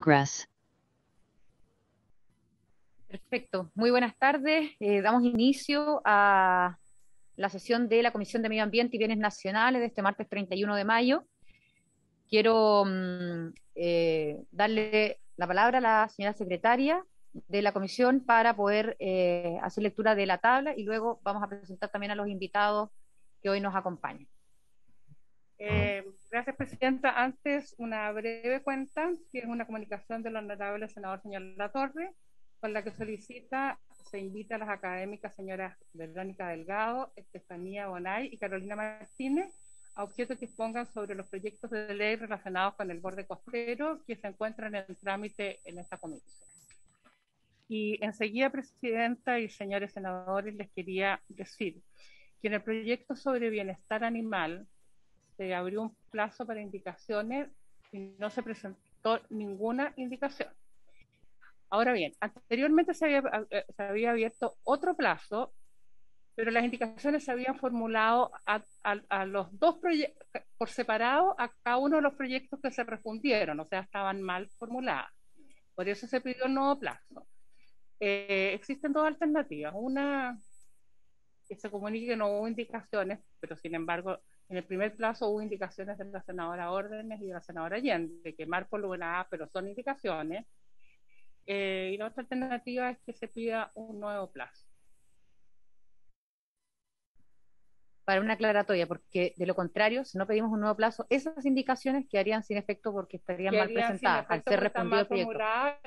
Progress. Perfecto. Muy buenas tardes. Damos inicio a la sesión de la Comisión de Medio Ambiente y Bienes Nacionales de este martes 31 de mayo. Quiero darle la palabra a la señora secretaria de la comisión para poder hacer lectura de la tabla y luego vamos a presentar también a los invitados que hoy nos acompañan. Gracias, Presidenta. Antes, una breve cuenta, que es una comunicación del honorable senador señor Latorre, con la que se invita a las académicas señoras Verónica Delgado, Estefanía Bonay y Carolina Martínez a objeto que expongan sobre los proyectos de ley relacionados con el borde costero que se encuentran en trámite en esta comisión. Y enseguida, Presidenta y señores senadores, les quería decir que en el proyecto sobre bienestar animal se abrió un plazo para indicaciones y no se presentó ninguna indicación. Ahora bien, anteriormente se había abierto otro plazo, pero las indicaciones se habían formulado a los dos proyectos por separado a cada uno de los proyectos que se refundieron, o sea, estaban mal formuladas. Por eso se pidió un nuevo plazo. Existen dos alternativas. Una, que se comunique que no hubo indicaciones, pero sin embargo, en el primer plazo hubo indicaciones de la senadora Órdenes y de la senadora Allende, que marco lugar, pero son indicaciones. Y la otra alternativa es que se pida un nuevo plazo. Para una aclaratoria, porque de lo contrario, si no pedimos un nuevo plazo, esas indicaciones quedarían sin efecto porque estarían mal presentadas al ser respondido el proyecto.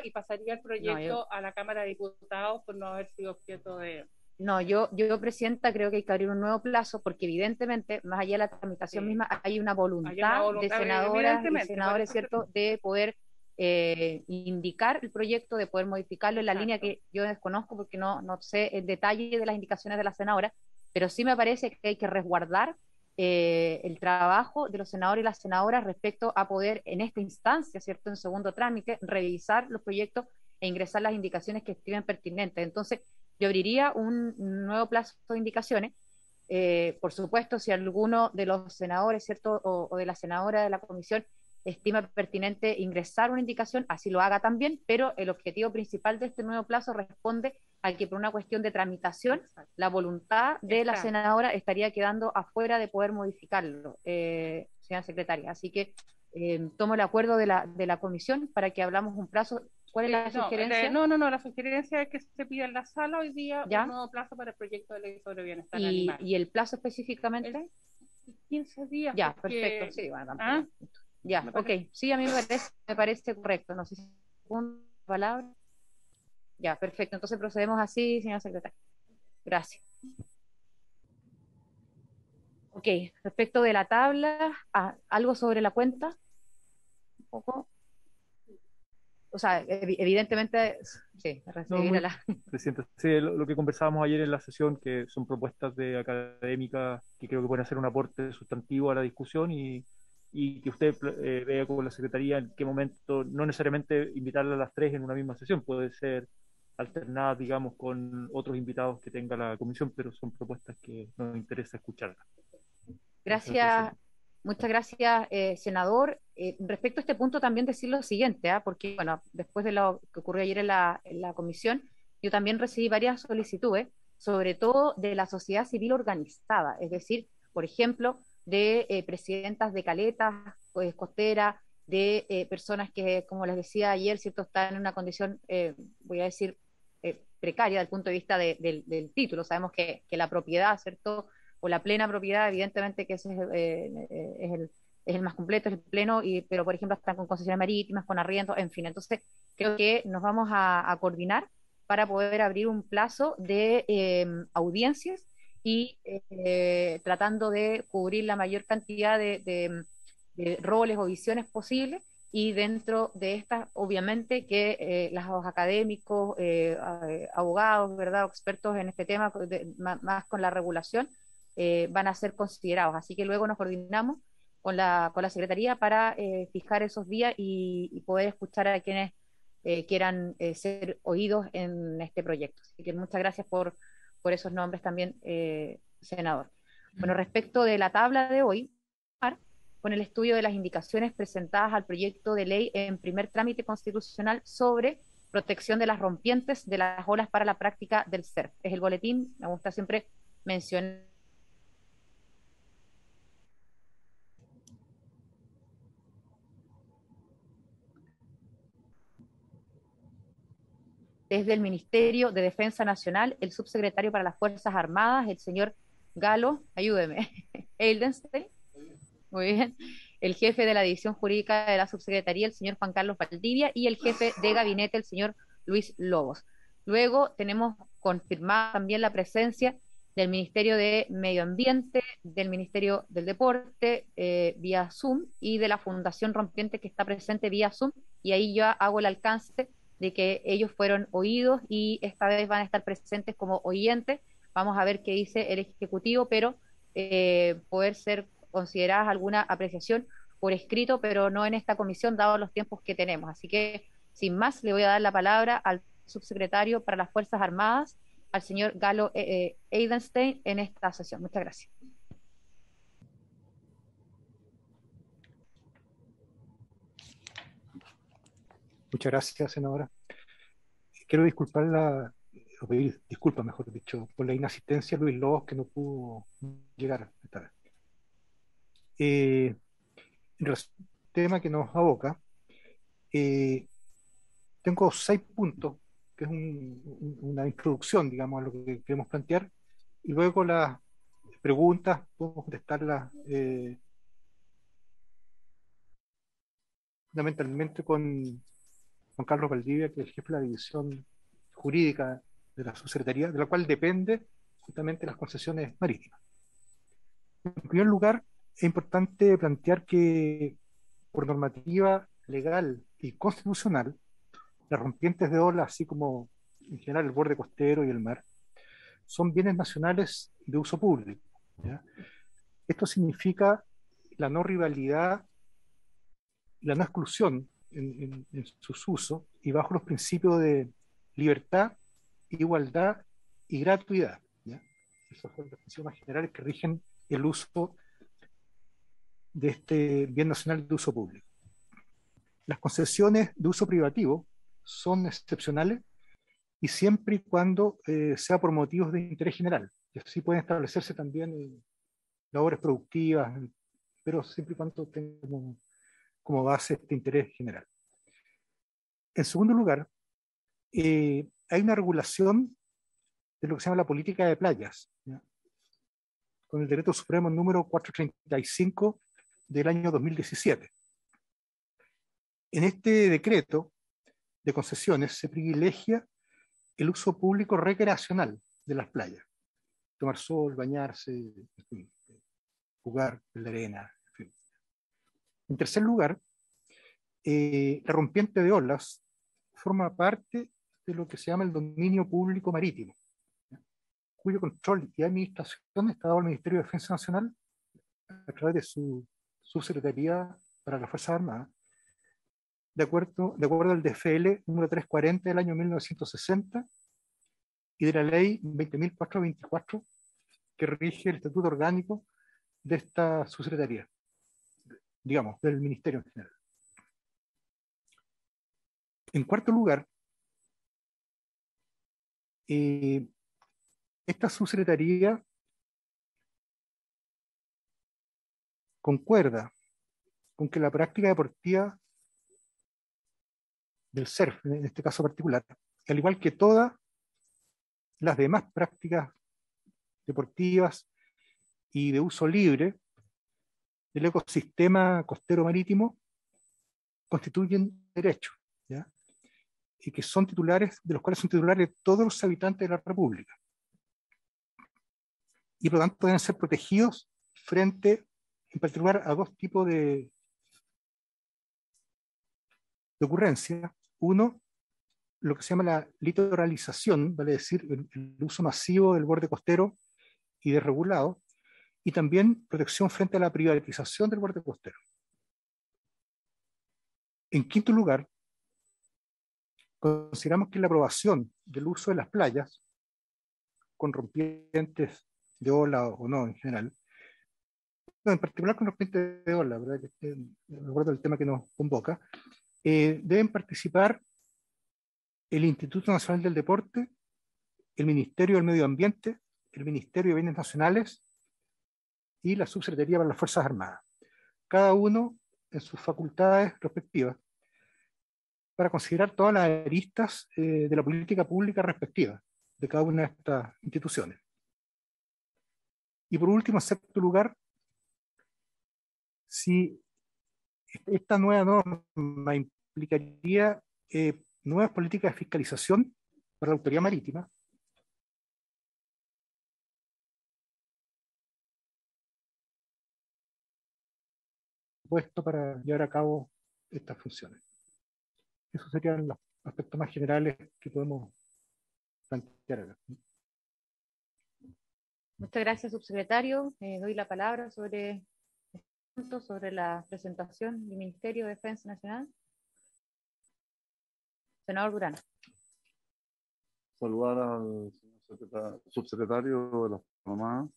Y pasaría el proyecto a la Cámara de Diputados por no haber sido objeto de... No, yo, Presidenta, creo que hay que abrir un nuevo plazo porque evidentemente, más allá de la tramitación misma, hay una voluntad de senadoras y senadores, ¿cierto?, de poder indicar el proyecto, de poder modificarlo en la línea que yo desconozco porque no sé el detalle de las indicaciones de la senadora, pero sí me parece que hay que resguardar el trabajo de los senadores y las senadoras respecto a poder en esta instancia, ¿cierto?, en segundo trámite, revisar los proyectos e ingresar las indicaciones que estimen pertinentes. Entonces, yo abriría un nuevo plazo de indicaciones. Por supuesto, si alguno de los senadores, ¿cierto?, o de la senadora de la comisión estima pertinente ingresar una indicación, así lo haga también, pero el objetivo principal de este nuevo plazo responde al que por una cuestión de tramitación, la voluntad de la senadora estaría quedando afuera de poder modificarlo, señora secretaria. Así que tomo el acuerdo de la comisión para que hablamos un plazo. ¿Cuál es la sugerencia? La sugerencia es que se pida en la sala hoy día un nuevo plazo para el proyecto de ley sobre bienestar animal. ¿Y el plazo específicamente? 15 días. Ya, perfecto, sí, bueno, ya, ok, sí, a mí me parece correcto, no sé si una palabra. Ya, perfecto, entonces procedemos así, señora secretaria. Gracias. Ok, respecto de la tabla, ¿algo sobre la cuenta? Un poco. O sea, evidentemente, sí, recibir Presidente, sí, lo que conversábamos ayer en la sesión, que son propuestas de académicas que creo que pueden hacer un aporte sustantivo a la discusión y que usted vea con la Secretaría en qué momento, no necesariamente invitarla a las tres en una misma sesión, puede ser alternada, digamos, con otros invitados que tenga la comisión, pero son propuestas que nos interesa escucharlas. Gracias. Muchas gracias, senador. Respecto a este punto también decir lo siguiente, porque bueno, después de lo que ocurrió ayer en la comisión, yo también recibí varias solicitudes, sobre todo de la sociedad civil organizada, es decir, por ejemplo, de presidentas de caletas costeras, de personas que, como les decía ayer, cierto, están en una condición, voy a decir, precaria desde el punto de vista del título. Sabemos que la propiedad, ¿cierto?, o la plena propiedad, evidentemente que ese es el más completo, es el pleno, pero por ejemplo están con concesiones marítimas, con arriendos, en fin. Entonces creo que nos vamos a coordinar para poder abrir un plazo de audiencias y tratando de cubrir la mayor cantidad de roles o visiones posibles, y dentro de estas, obviamente, que los académicos, abogados, ¿verdad?, o expertos en este tema, más con la regulación, van a ser considerados. Así que luego nos coordinamos con la Secretaría para fijar esos días y poder escuchar a quienes quieran ser oídos en este proyecto. Así que muchas gracias por esos nombres también, senador. Bueno, respecto de la tabla de hoy, con el estudio de las indicaciones presentadas al proyecto de ley en primer trámite constitucional sobre protección de las rompientes de las olas para la práctica del surf. Es el boletín, me gusta siempre mencionar desde el Ministerio de Defensa Nacional, el subsecretario para las Fuerzas Armadas, el señor Galo, ayúdeme, Eidenstein, muy bien, el jefe de la División Jurídica de la Subsecretaría, el señor Juan Carlos Valdivia, y el jefe de gabinete, el señor Luis Lobos. Luego tenemos confirmada también la presencia del Ministerio de Medio Ambiente, del Ministerio del Deporte, vía Zoom, y de la Fundación Rompiente que está presente vía Zoom, y ahí yo hago el alcance de que ellos fueron oídos y esta vez van a estar presentes como oyentes. Vamos a ver qué dice el Ejecutivo, pero poder ser consideradas alguna apreciación por escrito, pero no en esta comisión, dados los tiempos que tenemos. Así que, sin más, le voy a dar la palabra al subsecretario para las Fuerzas Armadas, al señor Galo Eidenstein, en esta sesión. Muchas gracias. Muchas gracias, senadora. Quiero disculpar o pedir disculpas, mejor dicho, por la inasistencia de Luis Lobos, que no pudo llegar esta vez. En relación al tema que nos aboca, tengo 6 puntos, que es una introducción, digamos, a lo que queremos plantear, y luego las preguntas, podemos contestarlas fundamentalmente con Juan Carlos Valdivia, que es el jefe de la división jurídica de la subsecretaría, de la cual depende justamente las concesiones marítimas. En primer lugar, es importante plantear que por normativa legal y constitucional, las rompientes de olas, así como en general el borde costero y el mar, son bienes nacionales de uso público, ¿ya? Esto significa la no rivalidad y la no exclusión en sus usos y bajo los principios de libertad, igualdad y gratuidad, ¿ya? Esos son los principios más generales que rigen el uso de este bien nacional de uso público. Las concesiones de uso privativo son excepcionales y siempre y cuando sea por motivos de interés general. Y así pueden establecerse también labores productivas, pero siempre y cuando tengan como base este interés general. En segundo lugar, hay una regulación de lo que se llama la política de playas, ¿ya? Con el Decreto Supremo número 435 del año 2017. En este decreto de concesiones se privilegia el uso público recreacional de las playas. Tomar sol, bañarse, en fin, jugar en la arena, en fin. En tercer lugar, la rompiente de olas forma parte de lo que se llama el dominio público marítimo, ¿ya? Cuyo control y administración está dado al Ministerio de Defensa Nacional a través de su subsecretaría para las Fuerzas Armadas, de acuerdo al DFL número 340 del año 1960 y de la ley 20.424 que rige el estatuto orgánico de esta subsecretaría, digamos, del Ministerio en general. En cuarto lugar, esta subsecretaría concuerda con que la práctica deportiva del surf, en este caso particular, al igual que todas las demás prácticas deportivas y de uso libre del ecosistema costero marítimo, constituyen derechos, ¿ya? Y que son titulares, de los cuales son titulares todos los habitantes de la República. Y por lo tanto deben ser protegidos frente, en particular, a dos tipos de ocurrencias. Uno, lo que se llama la litoralización, vale decir, el uso masivo del borde costero y desregulado, y también protección frente a la privatización del borde costero. En quinto lugar, consideramos que la aprobación del uso de las playas, con rompientes de ola o no en general, no, en particular con los clientes de ola, ¿verdad? Me acuerdo del tema que nos convoca, deben participar el Instituto Nacional del Deporte, el Ministerio del Medio Ambiente, el Ministerio de Bienes Nacionales y la Subsecretaría para las Fuerzas Armadas, cada uno en sus facultades respectivas, para considerar todas las aristas de la política pública respectiva de cada una de estas instituciones. Y por último, en sexto lugar, si esta nueva norma implicaría nuevas políticas de fiscalización para la autoridad marítima, puesto para llevar a cabo estas funciones. Esos serían los aspectos más generales que podemos plantear acá. Muchas gracias, subsecretario. Doy la palabra sobre este punto, sobre la presentación del Ministerio de Defensa Nacional. Senador Durán. Saludar al señor subsecretario de las Armadas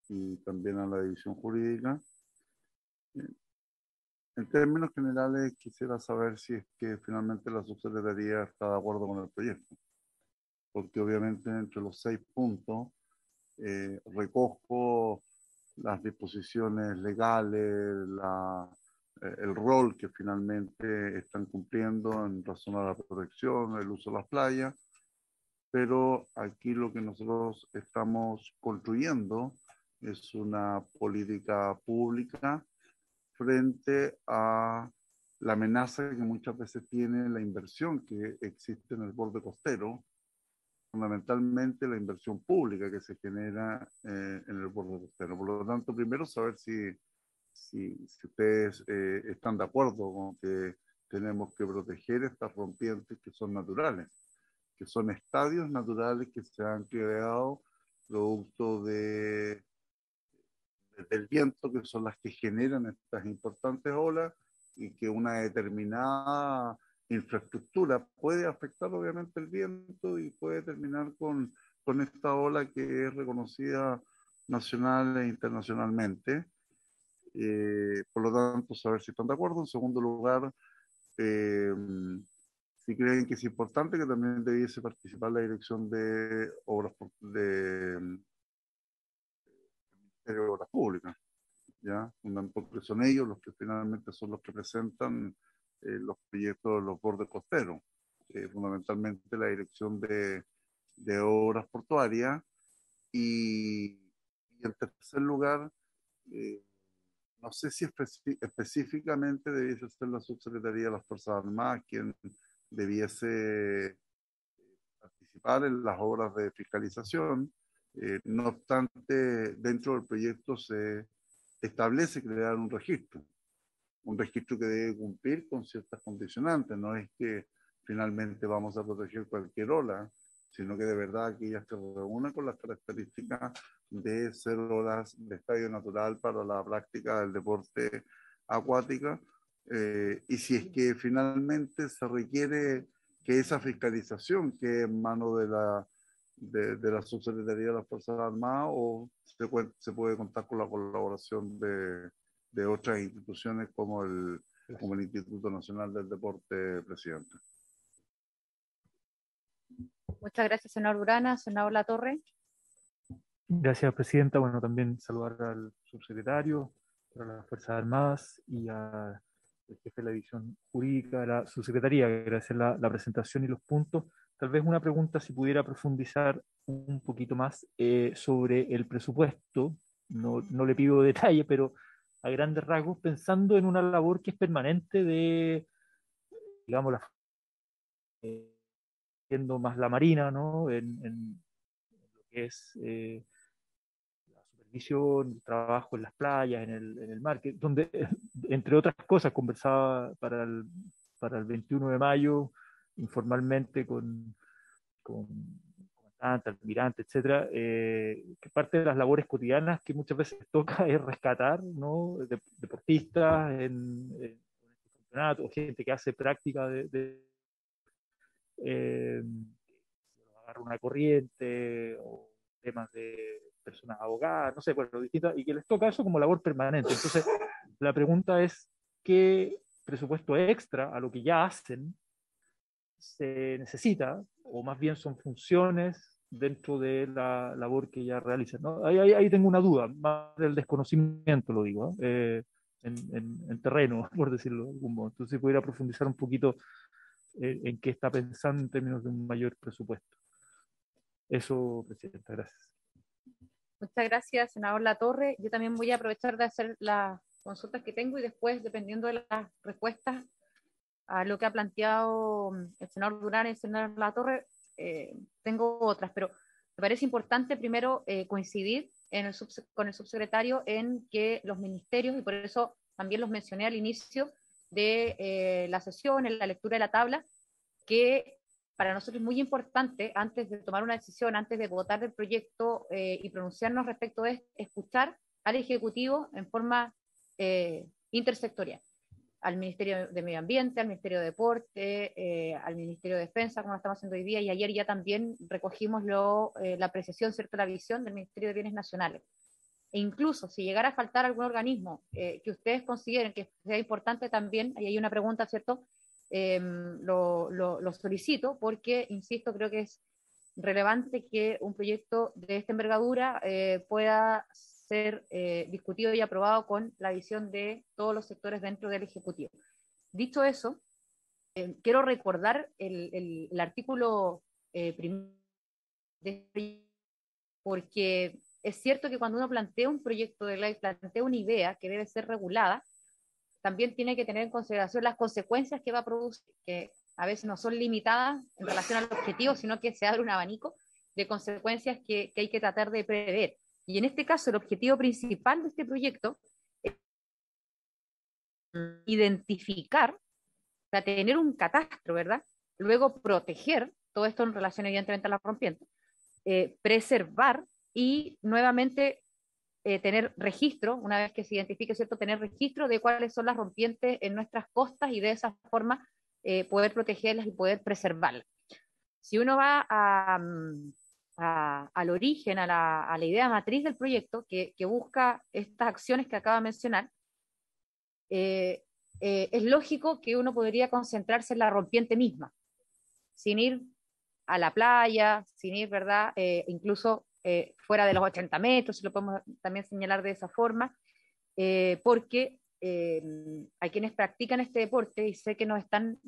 y también a la división jurídica. En términos generales, quisiera saber si es que finalmente la subsecretaría está de acuerdo con el proyecto, porque obviamente entre los 6 puntos recojo las disposiciones legales, el rol que finalmente están cumpliendo en razón a la protección, el uso de las playas, pero aquí lo que nosotros estamos construyendo es una política pública frente a la amenaza que muchas veces tiene la inversión que existe en el borde costero, fundamentalmente la inversión pública que se genera en el borde costero. Por lo tanto, primero saber si ustedes están de acuerdo con que tenemos que proteger estas rompientes que son naturales, que son estadios naturales que se han creado producto del viento, que son las que generan estas importantes olas, y que una determinada infraestructura puede afectar obviamente el viento y puede terminar con esta ola que es reconocida nacional e internacionalmente. Por lo tanto, saber si están de acuerdo. En segundo lugar, si creen que es importante, que también debiese participar la dirección de obras de Ministerio de Obras Públicas, ¿ya? Porque son ellos los que finalmente son los que presentan los proyectos de los bordes costeros, fundamentalmente la dirección de obras portuarias. Y en tercer lugar, no sé si específicamente debiese ser la Subsecretaría de las Fuerzas Armadas quien debiese participar en las obras de fiscalización. No obstante, dentro del proyecto se establece crear un registro que debe cumplir con ciertas condicionantes. No es que finalmente vamos a proteger cualquier ola, sino que de verdad aquellas que reúnen con las características de ser olas de estadio natural para la práctica del deporte acuática. Y si es que finalmente se requiere que esa fiscalización quede en manos de la Subsecretaría de las Fuerzas Armadas, o se puede contar con la colaboración de otras instituciones como el Instituto Nacional del Deporte, presidente. Muchas gracias, senador Durana. Senador Latorre. Gracias, presidenta. Bueno, también saludar al subsecretario para las Fuerzas Armadas y al jefe de la división jurídica de la subsecretaría. Agradecer la presentación y los puntos. Tal vez una pregunta, si pudiera profundizar un poquito más sobre el presupuesto. No le pido detalle, pero a grandes rasgos, pensando en una labor que es permanente de, digamos, siendo más la Marina, ¿no? En lo que es la supervisión, el trabajo en las playas, en el mar, donde, entre otras cosas, conversaba para el 21 de mayo informalmente con comandante, almirante, etcétera, que parte de las labores cotidianas que muchas veces toca es rescatar, ¿no? Deportistas en campeonatos, gente que hace práctica agarrar una corriente o temas de personas abogadas, no sé, bueno, distintas, y que les toca eso como labor permanente. Entonces, la pregunta es, ¿qué presupuesto extra a lo que ya hacen se necesita, o más bien son funciones dentro de la labor que ya realizan, ¿no? Ahí tengo una duda, más del desconocimiento lo digo, en terreno, por decirlo de algún modo. Entonces, si pudiera profundizar un poquito en qué está pensando en términos de un mayor presupuesto. Eso, Presidenta, gracias. Muchas gracias, senador Latorre. Yo también voy a aprovechar de hacer las consultas que tengo y después, dependiendo de las respuestas a lo que ha planteado el senador Durán y el senador Latorre, tengo otras, pero me parece importante primero coincidir con el subsecretario en que los ministerios, y por eso también los mencioné al inicio de la sesión, en la lectura de la tabla, que para nosotros es muy importante, antes de tomar una decisión, antes de votar el proyecto y pronunciarnos respecto de escuchar al Ejecutivo en forma intersectorial, al Ministerio de Medio Ambiente, al Ministerio de Deporte, al Ministerio de Defensa, como lo estamos haciendo hoy día, y ayer ya también recogimos la apreciación, ¿cierto?, la visión del Ministerio de Bienes Nacionales. E incluso si llegara a faltar algún organismo que ustedes consideren que sea importante también, ahí hay una pregunta, ¿cierto?, lo solicito porque, insisto, creo que es relevante que un proyecto de esta envergadura pueda ser discutido y aprobado con la visión de todos los sectores dentro del Ejecutivo. Dicho eso, quiero recordar el artículo primero, porque es cierto que cuando uno plantea un proyecto de ley, plantea una idea que debe ser regulada, también tiene que tener en consideración las consecuencias que va a producir, que a veces no son limitadas en relación al objetivo, sino que se abre un abanico de consecuencias que hay que tratar de prever. Y en este caso, el objetivo principal de este proyecto es identificar, o sea, tener un catastro, ¿verdad? Luego proteger, todo esto en relación evidentemente a la rompiente, preservar y nuevamente tener registro, una vez que se identifique, ¿cierto?, tener registro de cuáles son las rompientes en nuestras costas y de esa forma poder protegerlas y poder preservarlas. Si uno va al origen, a la idea matriz del proyecto, que busca estas acciones que acaba de mencionar, es lógico que uno podría concentrarse en la rompiente misma, sin ir a la playa, sin ir, ¿verdad?, incluso fuera de los 80 metros, si lo podemos también señalar de esa forma, porque hay quienes practican este deporte y sé que nos están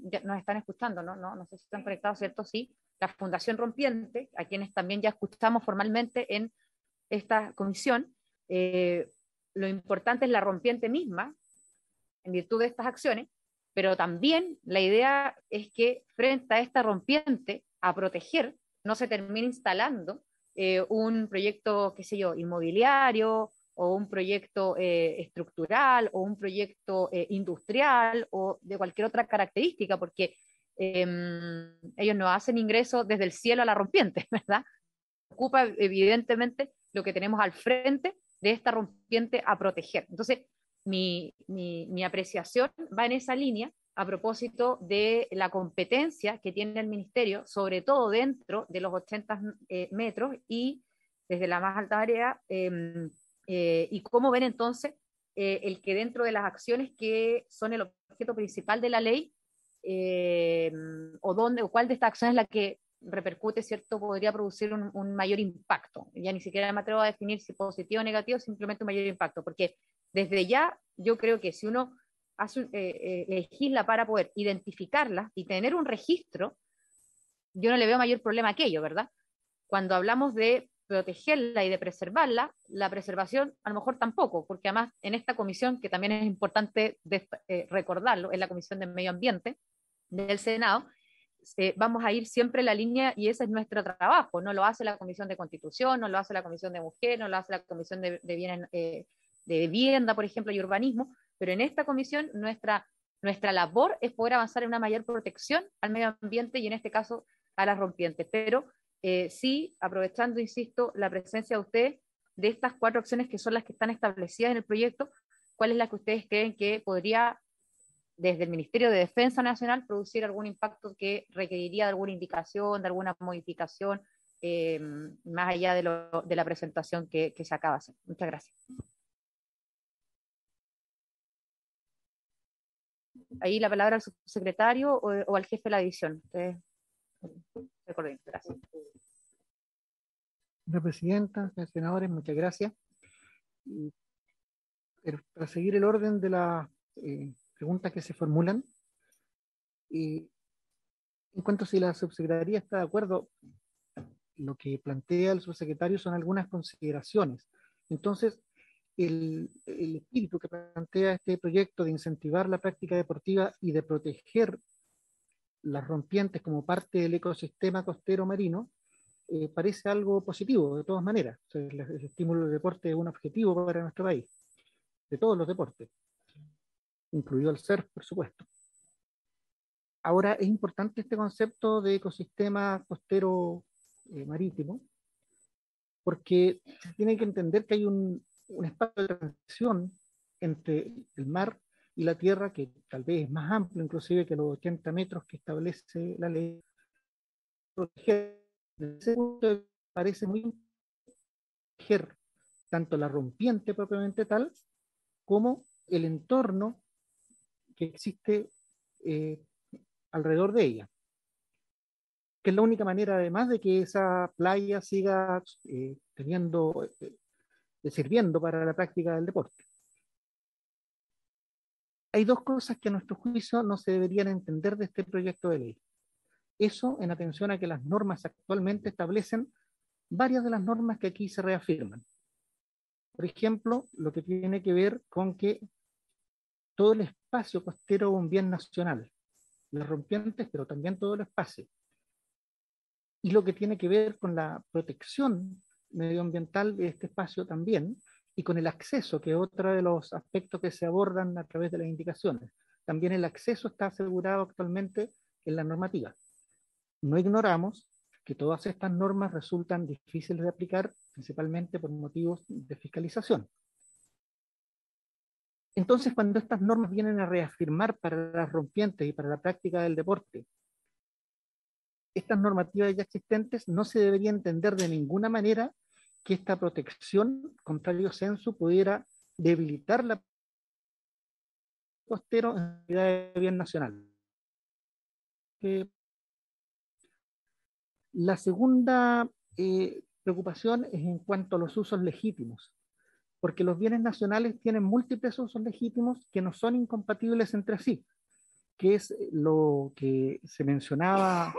escuchando, no sé si están conectados, ¿cierto? Sí, la Fundación Rompiente, a quienes también ya escuchamos formalmente en esta comisión, lo importante es la rompiente misma, en virtud de estas acciones, pero también la idea es que frente a esta rompiente, a proteger, no se termine instalando un proyecto, qué sé yo, inmobiliario, o un proyecto estructural, o un proyecto industrial, o de cualquier otra característica, porque ellos no hacen ingreso desde el cielo a la rompiente, ¿verdad? Ocupa evidentemente lo que tenemos al frente de esta rompiente a proteger. Entonces, mi apreciación va en esa línea a propósito de la competencia que tiene el Ministerio, sobre todo dentro de los 80 metros y desde la más alta área, y cómo ven entonces el que dentro de las acciones que son el objeto principal de la ley, o cuál de estas acciones es la que repercute, ¿cierto?, podría producir un mayor impacto. Ya ni siquiera me atrevo a definir si positivo o negativo, simplemente un mayor impacto, porque desde ya yo creo que si uno legisla para poder identificarlas y tener un registro, yo no le veo mayor problema a aquello, ¿verdad? Cuando hablamos de protegerla y de preservarla, la preservación a lo mejor tampoco, porque además en esta comisión, que también es importante recordarlo, es la Comisión de Medio Ambiente del Senado, vamos a ir siempre en la línea y ese es nuestro trabajo, no lo hace la Comisión de Constitución, no lo hace la Comisión de Mujer, no lo hace la Comisión de Bienes, de Vivienda, por ejemplo, y Urbanismo, pero en esta comisión nuestra labor es poder avanzar en una mayor protección al medio ambiente y en este caso a las rompientes, pero sí, aprovechando, insisto, la presencia de ustedes, de estas 4 acciones que son las que están establecidas en el proyecto, ¿cuál es la que ustedes creen que podría desde el Ministerio de Defensa Nacional producir algún impacto que requeriría de alguna indicación, de alguna modificación más allá de la presentación que se acaba de hacer. Muchas gracias. Ahí la palabra al subsecretario o al jefe de la división. Ustedes recuerden. Gracias. Señora Presidenta, señores senadores, muchas gracias. Pero para seguir el orden de las preguntas que se formulan, en cuanto a si la subsecretaría está de acuerdo, lo que plantea el subsecretario son algunas consideraciones. Entonces, el espíritu que plantea este proyecto de incentivar la práctica deportiva y de proteger las rompientes como parte del ecosistema costero marino, parece algo positivo, de todas maneras. O sea, el estímulo del deporte es un objetivo para nuestro país, de todos los deportes, incluido el surf, por supuesto. Ahora, es importante este concepto de ecosistema costero marítimo, porque se tiene que entender que hay un espacio de transición entre el mar y la tierra que tal vez es más amplio, inclusive que los 80 metros que establece la ley. Proteger, desde ese punto parece muy proteger tanto la rompiente propiamente tal, como el entorno que existe alrededor de ella, que es la única manera además de que esa playa siga sirviendo para la práctica del deporte. Hay dos cosas que a nuestro juicio no se deberían entender de este proyecto de ley. Eso en atención a que las normas actualmente establecen varias de las normas que aquí se reafirman. Por ejemplo, lo que tiene que ver con que todo el espacio costero es un bien nacional, las rompientes, pero también todo el espacio. Y lo que tiene que ver con la protección medioambiental de este espacio también, y con el acceso, que es otro de los aspectos que se abordan a través de las indicaciones. También el acceso está asegurado actualmente en la normativa. No ignoramos que todas estas normas resultan difíciles de aplicar, principalmente por motivos de fiscalización. Entonces, cuando estas normas vienen a reafirmar para las rompientes y para la práctica del deporte, estas normativas ya existentes, no se debería entender de ninguna manera que esta protección, contrario sensu, pudiera debilitar la costero en calidad de bien nacional. La segunda preocupación es en cuanto a los usos legítimos, porque los bienes nacionales tienen múltiples usos legítimos que no son incompatibles entre sí, que es lo que mencionaba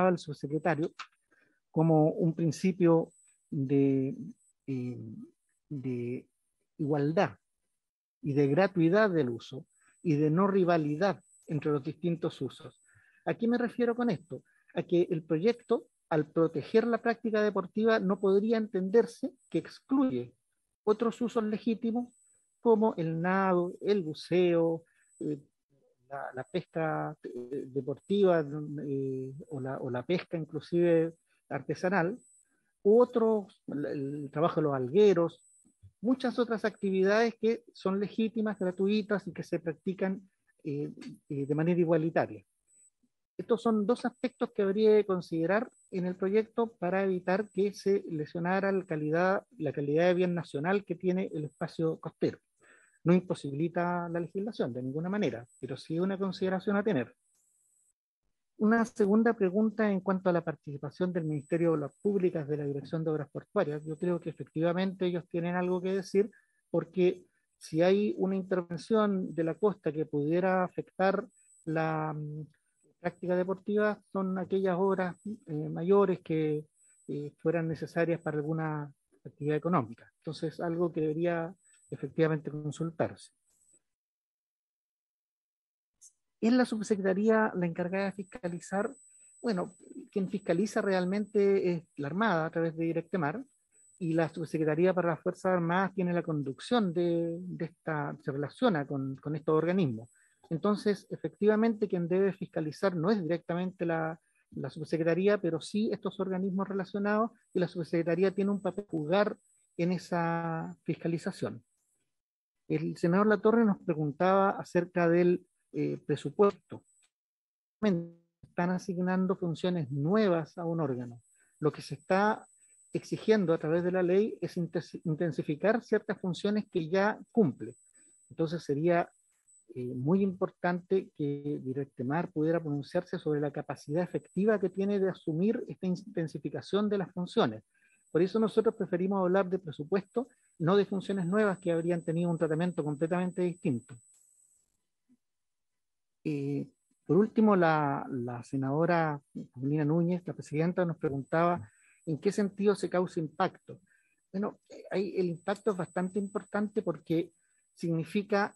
el subsecretario como un principio de igualdad y de gratuidad del uso y de no rivalidad entre los distintos usos. ¿A qué me refiero con esto? A que el proyecto, al proteger la práctica deportiva, no podría entenderse que excluye otros usos legítimos como el nado, el buceo, la pesca deportiva o la pesca inclusive artesanal, u otros, el trabajo de los algueros, muchas otras actividades que son legítimas, gratuitas y que se practican de manera igualitaria. Estos son dos aspectos que habría que considerar en el proyecto para evitar que se lesionara la calidad de bien nacional que tiene el espacio costero. No imposibilita la legislación de ninguna manera, pero sí una consideración a tener. Una segunda pregunta en cuanto a la participación del Ministerio de Obras Públicas de la Dirección de Obras Portuarias. Yo creo que efectivamente ellos tienen algo que decir, porque si hay una intervención de la costa que pudiera afectar la práctica deportiva, son aquellas obras mayores que fueran necesarias para alguna actividad económica. Entonces, algo que debería efectivamente consultarse. ¿Es la subsecretaría la encargada de fiscalizar? Bueno, quien fiscaliza realmente es la Armada a través de Directemar, y la subsecretaría para las Fuerzas Armadas tiene la conducción de esta, se relaciona con estos organismos. Entonces, efectivamente, quien debe fiscalizar no es directamente la subsecretaría, pero sí estos organismos relacionados, y la subsecretaría tiene un papel a jugar en esa fiscalización. El senador Latorre nos preguntaba acerca del presupuesto. Están asignando funciones nuevas a un órgano. lo que se está exigiendo a través de la ley es intensificar ciertas funciones que ya cumple. Entonces sería muy importante que Directemar pudiera pronunciarse sobre la capacidad efectiva que tiene de asumir esta intensificación de las funciones. Por eso nosotros preferimos hablar de presupuesto, no de funciones nuevas que habrían tenido un tratamiento completamente distinto. Por último, la senadora Paulina Núñez, la presidenta, nos preguntaba en qué sentido se causa impacto. Bueno, el impacto es bastante importante porque significa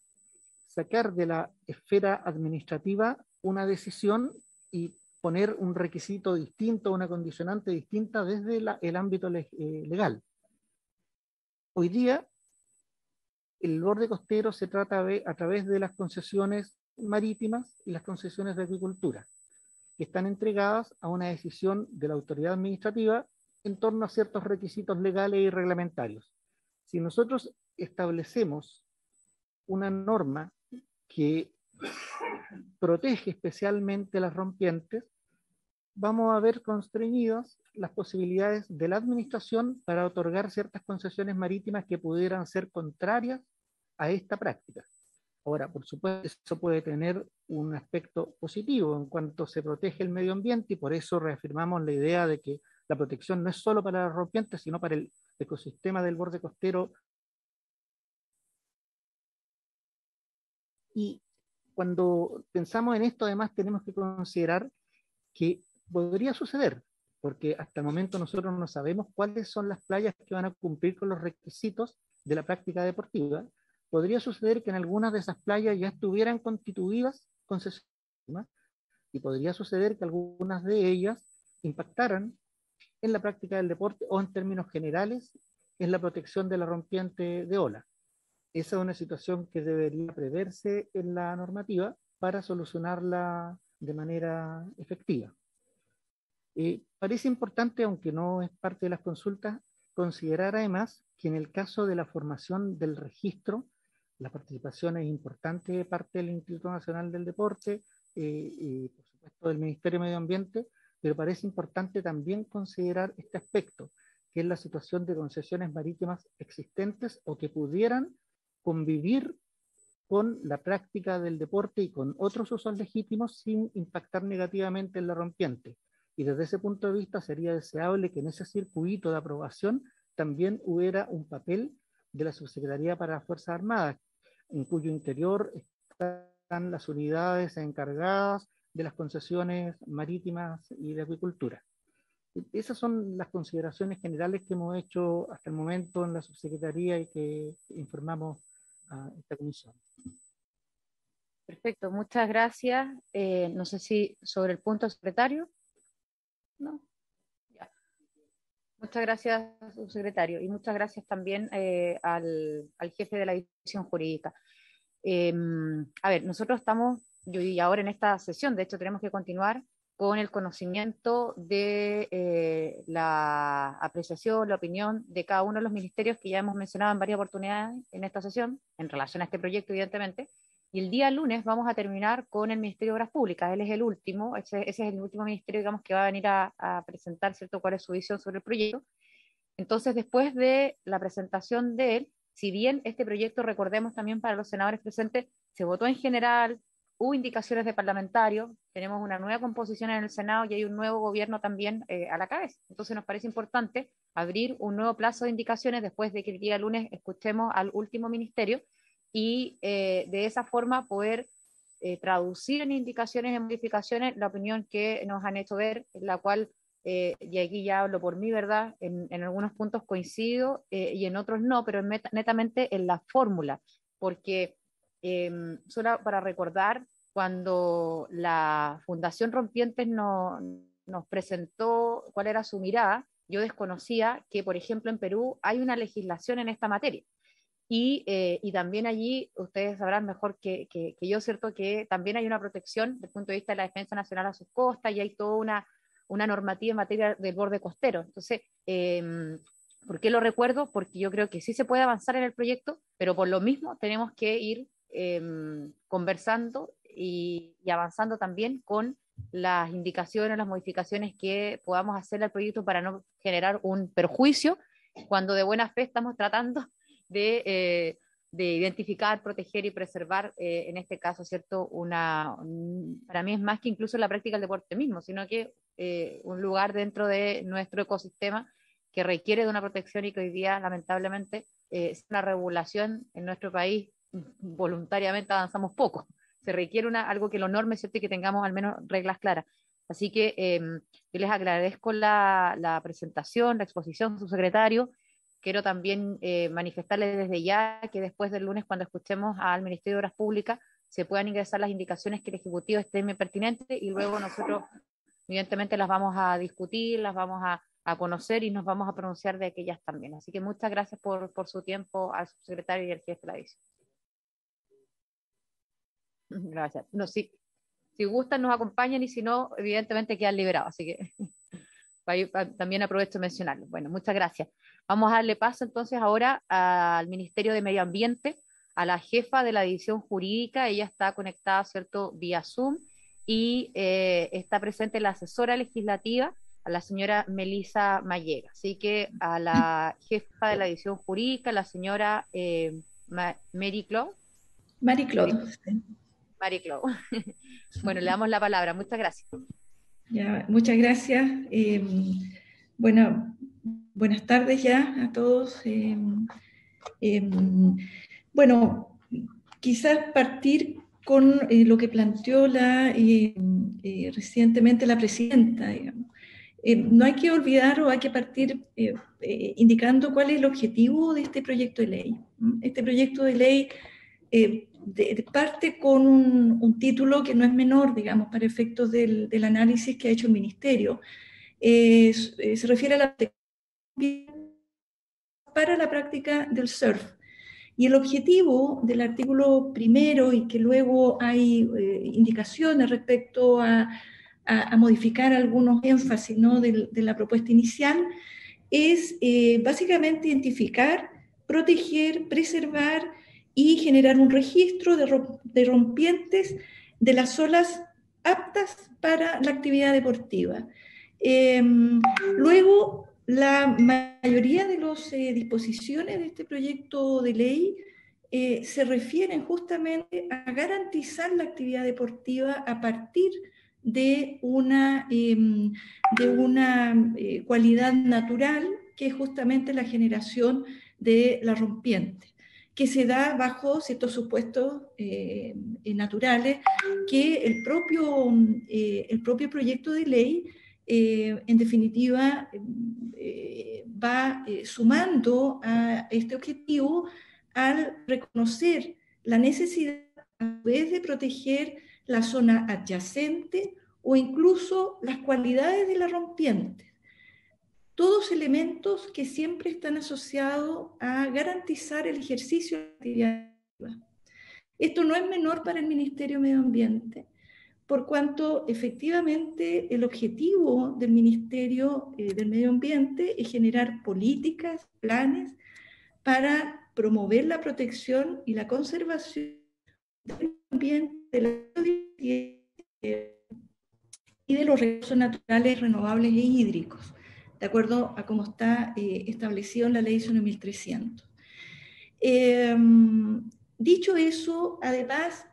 sacar de la esfera administrativa una decisión y poner un requisito distinto, una condicionante distinta desde el ámbito legal. Hoy día, el borde costero se trata a través de las concesiones marítimas y las concesiones de agricultura, que están entregadas a una decisión de la autoridad administrativa en torno a ciertos requisitos legales y reglamentarios. Si nosotros establecemos una norma que protege especialmente las rompientes, vamos a ver constreñidas las posibilidades de la administración para otorgar ciertas concesiones marítimas que pudieran ser contrarias a esta práctica. Ahora, por supuesto, eso puede tener un aspecto positivo en cuanto se protege el medio ambiente y por eso reafirmamos la idea de que la protección no es solo para las rompientes, sino para el ecosistema del borde costero. Y cuando pensamos en esto, además, tenemos que considerar que podría suceder, porque hasta el momento nosotros no sabemos cuáles son las playas que van a cumplir con los requisitos de la práctica deportiva. Podría suceder que en algunas de esas playas ya estuvieran constituidas concesiones y podría suceder que algunas de ellas impactaran en la práctica del deporte o en términos generales en la protección de la rompiente de ola. Esa es una situación que debería preverse en la normativa para solucionarla de manera efectiva. Parece importante, aunque no es parte de las consultas, considerar además que en el caso de la formación del registro, la participación es importante de parte del Instituto Nacional del Deporte y por supuesto del Ministerio de Medio Ambiente, pero parece importante también considerar este aspecto, que es la situación de concesiones marítimas existentes o que pudieran convivir con la práctica del deporte y con otros usos legítimos sin impactar negativamente en la rompiente. Y desde ese punto de vista sería deseable que en ese circuito de aprobación también hubiera un papel de la Subsecretaría para las Fuerzas Armadas, en cuyo interior están las unidades encargadas de las concesiones marítimas y de acuicultura. Esas son las consideraciones generales que hemos hecho hasta el momento en la Subsecretaría y que informamos a esta comisión. Perfecto, muchas gracias. No sé si sobre el punto, secretario. No. Ya. Muchas gracias, subsecretario, y muchas gracias también al jefe de la división jurídica. A ver, nosotros estamos, y ahora en esta sesión, de hecho tenemos que continuar con el conocimiento de la apreciación, la opinión de cada uno de los ministerios que ya hemos mencionado en varias oportunidades en esta sesión, en relación a este proyecto, evidentemente. Y el día lunes vamos a terminar con el Ministerio de Obras Públicas. Él es el último, ese es el último ministerio, digamos, que va a venir a presentar, ¿cierto?, cuál es su visión sobre el proyecto. Entonces, después de la presentación de él, si bien este proyecto, recordemos también para los senadores presentes, se votó en general, hubo indicaciones de parlamentarios, tenemos una nueva composición en el Senado y hay un nuevo gobierno también a la cabeza. Entonces nos parece importante abrir un nuevo plazo de indicaciones después de que el día lunes escuchemos al último ministerio y de esa forma poder traducir en indicaciones, en modificaciones, la opinión que nos han hecho ver, la cual, y aquí ya hablo por mí, ¿verdad? En algunos puntos coincido y en otros no, pero netamente en la fórmula, porque solo para recordar, cuando la Fundación Rompientes nos presentó cuál era su mirada, yo desconocía que, por ejemplo, en Perú hay una legislación en esta materia. Y también allí, ustedes sabrán mejor que yo, ¿cierto?, que también hay una protección desde el punto de vista de la defensa nacional a sus costas y hay toda una normativa en materia del borde costero. Entonces, ¿por qué lo recuerdo? Porque yo creo que sí se puede avanzar en el proyecto, pero por lo mismo tenemos que ir conversando y avanzando también con las indicaciones, las modificaciones que podamos hacer al proyecto para no generar un perjuicio, cuando de buena fe estamos tratando de identificar, proteger y preservar, en este caso, ¿cierto? Para mí es más que incluso la práctica del deporte mismo, sino que un lugar dentro de nuestro ecosistema que requiere de una protección y que hoy día, lamentablemente, es una regulación en nuestro país, voluntariamente avanzamos poco. Se requiere algo que lo norme, ¿cierto? Y que tengamos al menos reglas claras. Así que yo les agradezco la presentación, la exposición, subsecretario. Quiero también manifestarles desde ya que después del lunes, cuando escuchemos al Ministerio de Obras Públicas, se puedan ingresar las indicaciones que el Ejecutivo estime pertinentes y luego nosotros, evidentemente, las vamos a discutir, las vamos a conocer y nos vamos a pronunciar de aquellas también. Así que muchas gracias por su tiempo al subsecretario y al jefe de la edición. Gracias. No, si gustan, nos acompañan y si no, evidentemente quedan liberados. Así que también aprovecho de mencionarlo. Bueno, muchas gracias. Vamos a darle paso entonces ahora al Ministerio de Medio Ambiente, a la jefa de la división jurídica. Ella está conectada, ¿cierto?, vía Zoom, y está presente la asesora legislativa, a la señora Melissa Mallega. Así que a la jefa de la división jurídica, la señora Mary Claude. Mary Claude. Mary Claude. Bueno, le damos la palabra. Muchas gracias. Ya, muchas gracias. Bueno, buenas tardes ya a todos. Bueno, quizás partir con lo que planteó recientemente la presidenta, digamos. No hay que olvidar o hay que partir indicando cuál es el objetivo de este proyecto de ley. Este proyecto de ley parte con un título que no es menor, digamos, para efectos del análisis que ha hecho el Ministerio. Se refiere a la para la práctica del surf. Y el objetivo del artículo primero, y que luego hay indicaciones respecto a modificar algunos énfasis, ¿no?, de la propuesta inicial, es básicamente identificar, proteger, preservar y generar un registro de rompientes de las olas aptas para la actividad deportiva. Luego, la mayoría de las disposiciones de este proyecto de ley se refieren justamente a garantizar la actividad deportiva a partir de una cualidad natural, que es justamente la generación de la rompiente, que se da bajo ciertos supuestos naturales que el propio proyecto de ley, en definitiva, va sumando a este objetivo al reconocer la necesidad a vez de proteger la zona adyacente o incluso las cualidades de la rompiente. Todos elementos que siempre están asociados a garantizar el ejercicio de la actividad. Esto no es menor para el Ministerio de Medio Ambiente, por cuanto efectivamente el objetivo del Ministerio del Medio Ambiente es generar políticas, planes para promover la protección y la conservación del ambiente, de la biodiversidad y de los recursos naturales renovables e hídricos, de acuerdo a cómo está establecido en la Ley 1300. Dicho eso, además,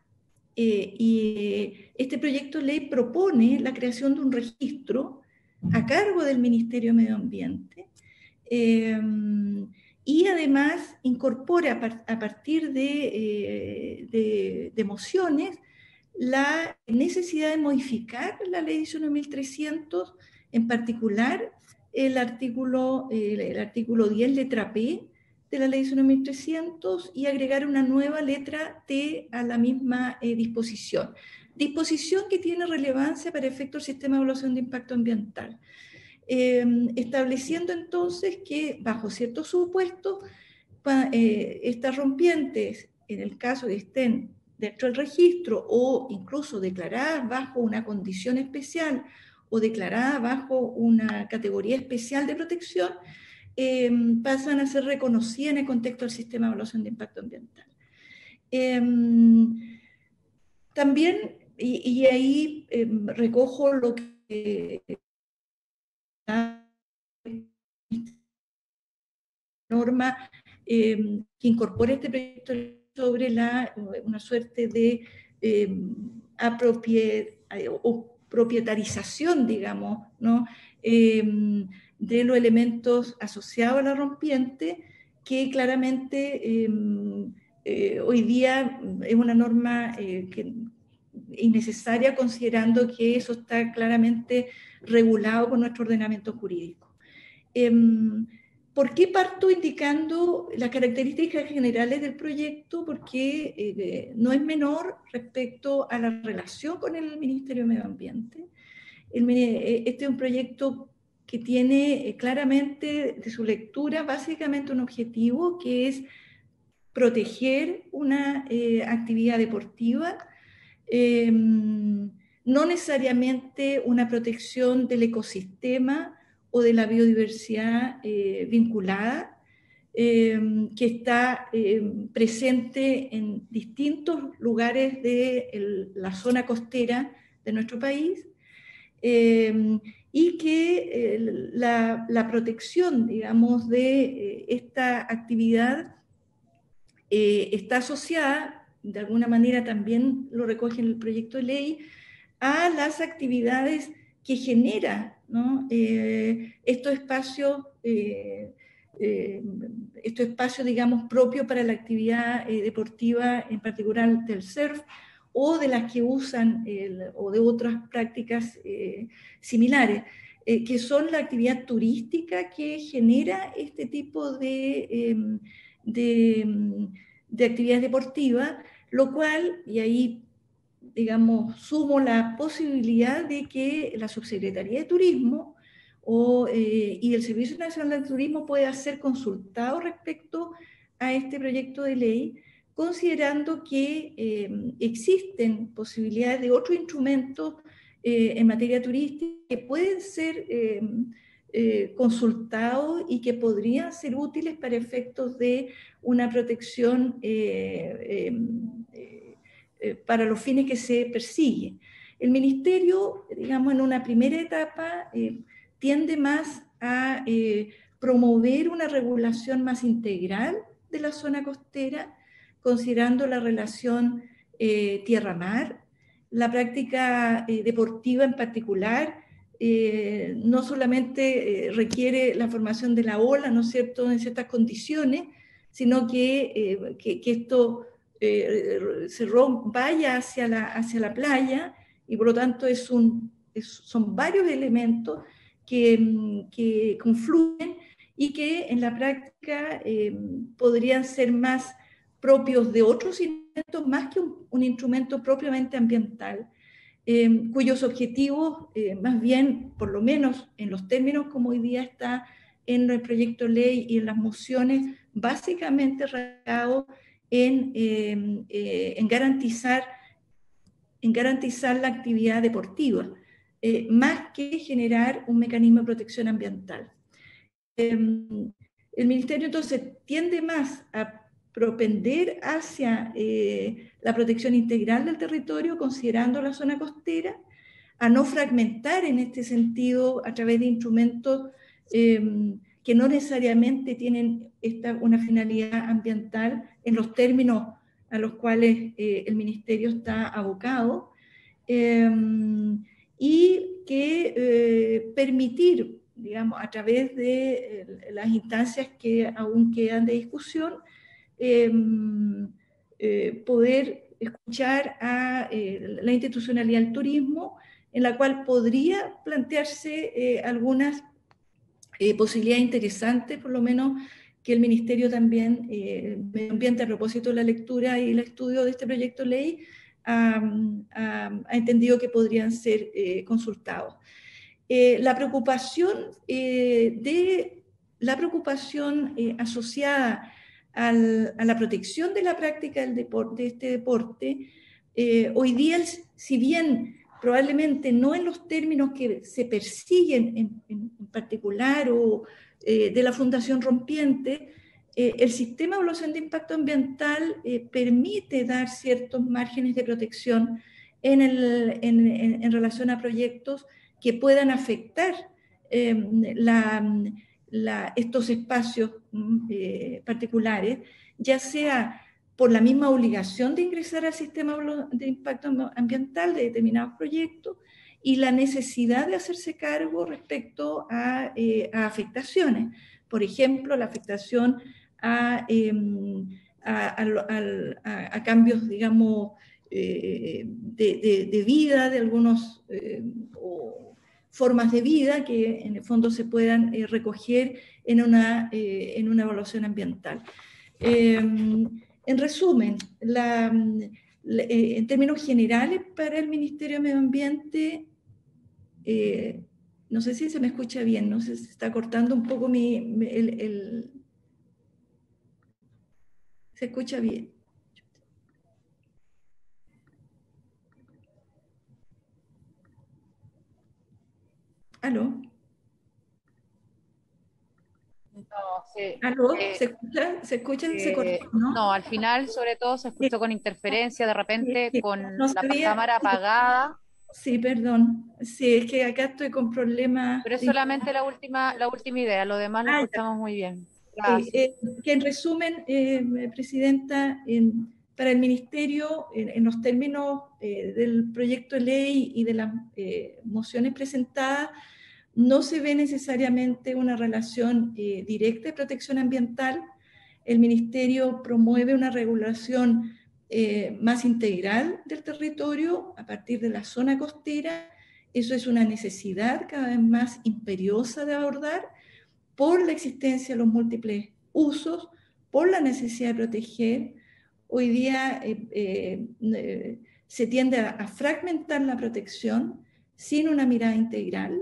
este proyecto de ley propone la creación de un registro a cargo del Ministerio de Medio Ambiente, y además incorpora a partir de mociones la necesidad de modificar la Ley 19.300, en particular el artículo 10, letra P, de la Ley 19.300, y agregar una nueva letra T a la misma disposición. Disposición que tiene relevancia para efectos del sistema de evaluación de impacto ambiental. Estableciendo entonces que bajo ciertos supuestos, estas rompientes, en el caso que estén dentro del registro o incluso declaradas bajo una condición especial o declaradas bajo una categoría especial de protección, pasan a ser reconocidas en el contexto del sistema de evaluación de impacto ambiental. También y ahí recojo lo que norma que incorpora este proyecto sobre una suerte de propietarización, digamos, ¿no? De los elementos asociados a la rompiente, que claramente hoy día es una norma innecesaria, considerando que eso está claramente regulado por nuestro ordenamiento jurídico. ¿Por qué parto indicando las características generales del proyecto? Porque no es menor respecto a la relación con el Ministerio de Medio Ambiente. Este es un proyecto que tiene claramente de su lectura básicamente un objetivo, que es proteger una actividad deportiva, no necesariamente una protección del ecosistema o de la biodiversidad vinculada, que está presente en distintos lugares de la zona costera de nuestro país, y que la protección, digamos, de esta actividad está asociada, de alguna manera también lo recoge en el proyecto de ley, a las actividades que genera, ¿no? Estos espacios, digamos, propios para la actividad deportiva, en particular del surf, o de las que usan, o de otras prácticas similares, que son la actividad turística que genera este tipo de actividad deportiva, lo cual, y ahí, digamos, sumo la posibilidad de que la Subsecretaría de Turismo y el Servicio Nacional de Turismo pueda ser consultado respecto a este proyecto de ley, considerando que existen posibilidades de otros instrumentos en materia turística que pueden ser consultados y que podrían ser útiles para efectos de una protección para los fines que se persiguen. El Ministerio, digamos, en una primera etapa, tiende más a promover una regulación más integral de la zona costera, considerando la relación tierra-mar, la práctica deportiva en particular. No solamente requiere la formación de la ola, ¿no es cierto?, en ciertas condiciones, sino que esto vaya hacia la playa, y por lo tanto son varios elementos que confluyen y que en la práctica podrían ser más propios de otros instrumentos, más que un instrumento propiamente ambiental, cuyos objetivos, más bien, por lo menos en los términos como hoy día está en el proyecto de ley y en las mociones, básicamente radicados en garantizar la actividad deportiva, más que generar un mecanismo de protección ambiental. El Ministerio entonces tiende más a propender hacia la protección integral del territorio, considerando la zona costera, a no fragmentar en este sentido a través de instrumentos que no necesariamente tienen una finalidad ambiental en los términos a los cuales el Ministerio está abocado, y que permitir, digamos, a través de las instancias que aún quedan de discusión, poder escuchar a la institucionalidad del turismo, en la cual podría plantearse algunas posibilidades interesantes, por lo menos que el Ministerio también, Medio Ambiente, a propósito de la lectura y el estudio de este proyecto de ley, ha entendido que podrían ser consultados. La preocupación asociada a la protección de la práctica de este deporte, hoy día, si bien probablemente no en los términos que se persiguen en particular o de la Fundación Rompiente, el sistema de evaluación de impacto ambiental permite dar ciertos márgenes de protección en relación a proyectos que puedan afectar estos espacios particulares, ya sea por la misma obligación de ingresar al sistema de impacto ambiental de determinados proyectos y la necesidad de hacerse cargo respecto a afectaciones. Por ejemplo, la afectación a cambios, digamos, de vida, de algunos formas de vida que en el fondo se puedan recoger en una evaluación ambiental. En resumen, en términos generales, para el Ministerio de Medio Ambiente, no sé si se me escucha bien, no sé si se está cortando un poco se escucha bien. ¿Aló? No, ¿Aló? ¿Se escucha? ¿Se escucha? ¿Se cortó, no? no, al final sobre todo se escuchó con interferencia, de repente Sí, con no la sabía. cámara apagada, Sí, perdón. Sí, es que acá estoy con problemas. pero es solamente la última idea, lo demás lo Ya. escuchamos muy bien. Sí, Gracias. que en resumen, Presidenta, para el Ministerio, en los términos del proyecto de ley y de las mociones presentadas, no se ve necesariamente una relación directa de protección ambiental. El Ministerio promueve una regulación más integral del territorio a partir de la zona costera. Eso es una necesidad cada vez más imperiosa de abordar por la existencia de los múltiples usos, por la necesidad de proteger. Hoy día se tiende a fragmentar la protección sin una mirada integral.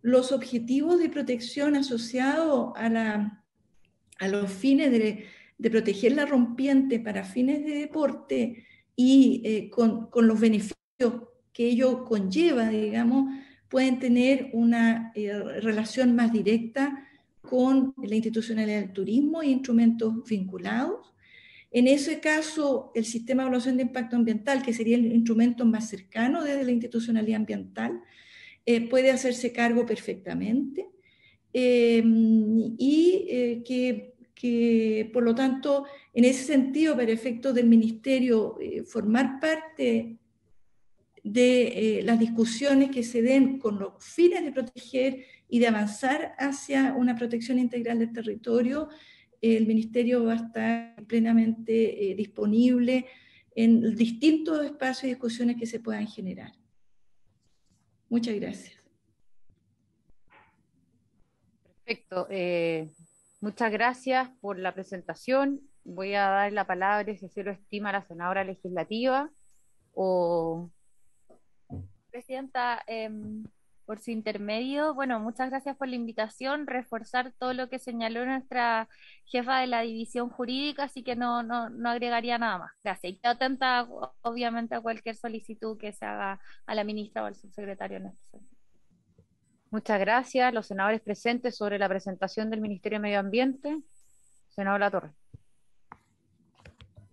Los objetivos de protección asociados a los fines de proteger la rompiente para fines de deporte y con los beneficios que ello conlleva, digamos, pueden tener una relación más directa con la institucionalidad del turismo y instrumentos vinculados. En ese caso, el sistema de evaluación de impacto ambiental, que sería el instrumento más cercano desde la institucionalidad ambiental, puede hacerse cargo perfectamente y que, por lo tanto, en ese sentido, para efectos del Ministerio, formar parte de las discusiones que se den con los fines de proteger y de avanzar hacia una protección integral del territorio, el Ministerio va a estar plenamente disponible en distintos espacios y discusiones que se puedan generar. Muchas gracias. Perfecto. Muchas gracias por la presentación. Voy a dar la palabra, si así lo estima, a la senadora legislativa o... Presidenta, por su intermedio, bueno, muchas gracias por la invitación, reforzar todo lo que señaló nuestra jefa de la división jurídica, así que no agregaría nada más. Gracias. Y quedo atenta, obviamente, a cualquier solicitud que se haga a la ministra o al subsecretario en este sentido. Muchas gracias. Los senadores presentes sobre la presentación del Ministerio de Medio Ambiente. Senador Latorre.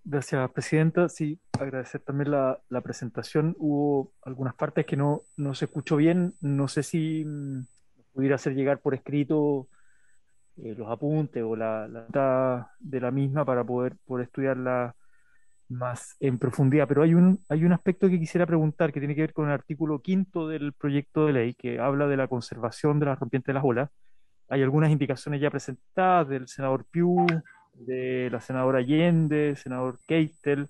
Gracias, Presidenta. Sí, agradecer también la presentación. Hubo algunas partes que no se escuchó bien. No sé si pudiera hacer llegar por escrito los apuntes o la nota de la misma para poder estudiarla más en profundidad. Pero hay un aspecto que quisiera preguntar que tiene que ver con el artículo 5 del proyecto de ley que habla de la conservación de las rompientes de las olas. Hay algunas indicaciones ya presentadas del senador Piu, de la senadora Allende, senador Keitel,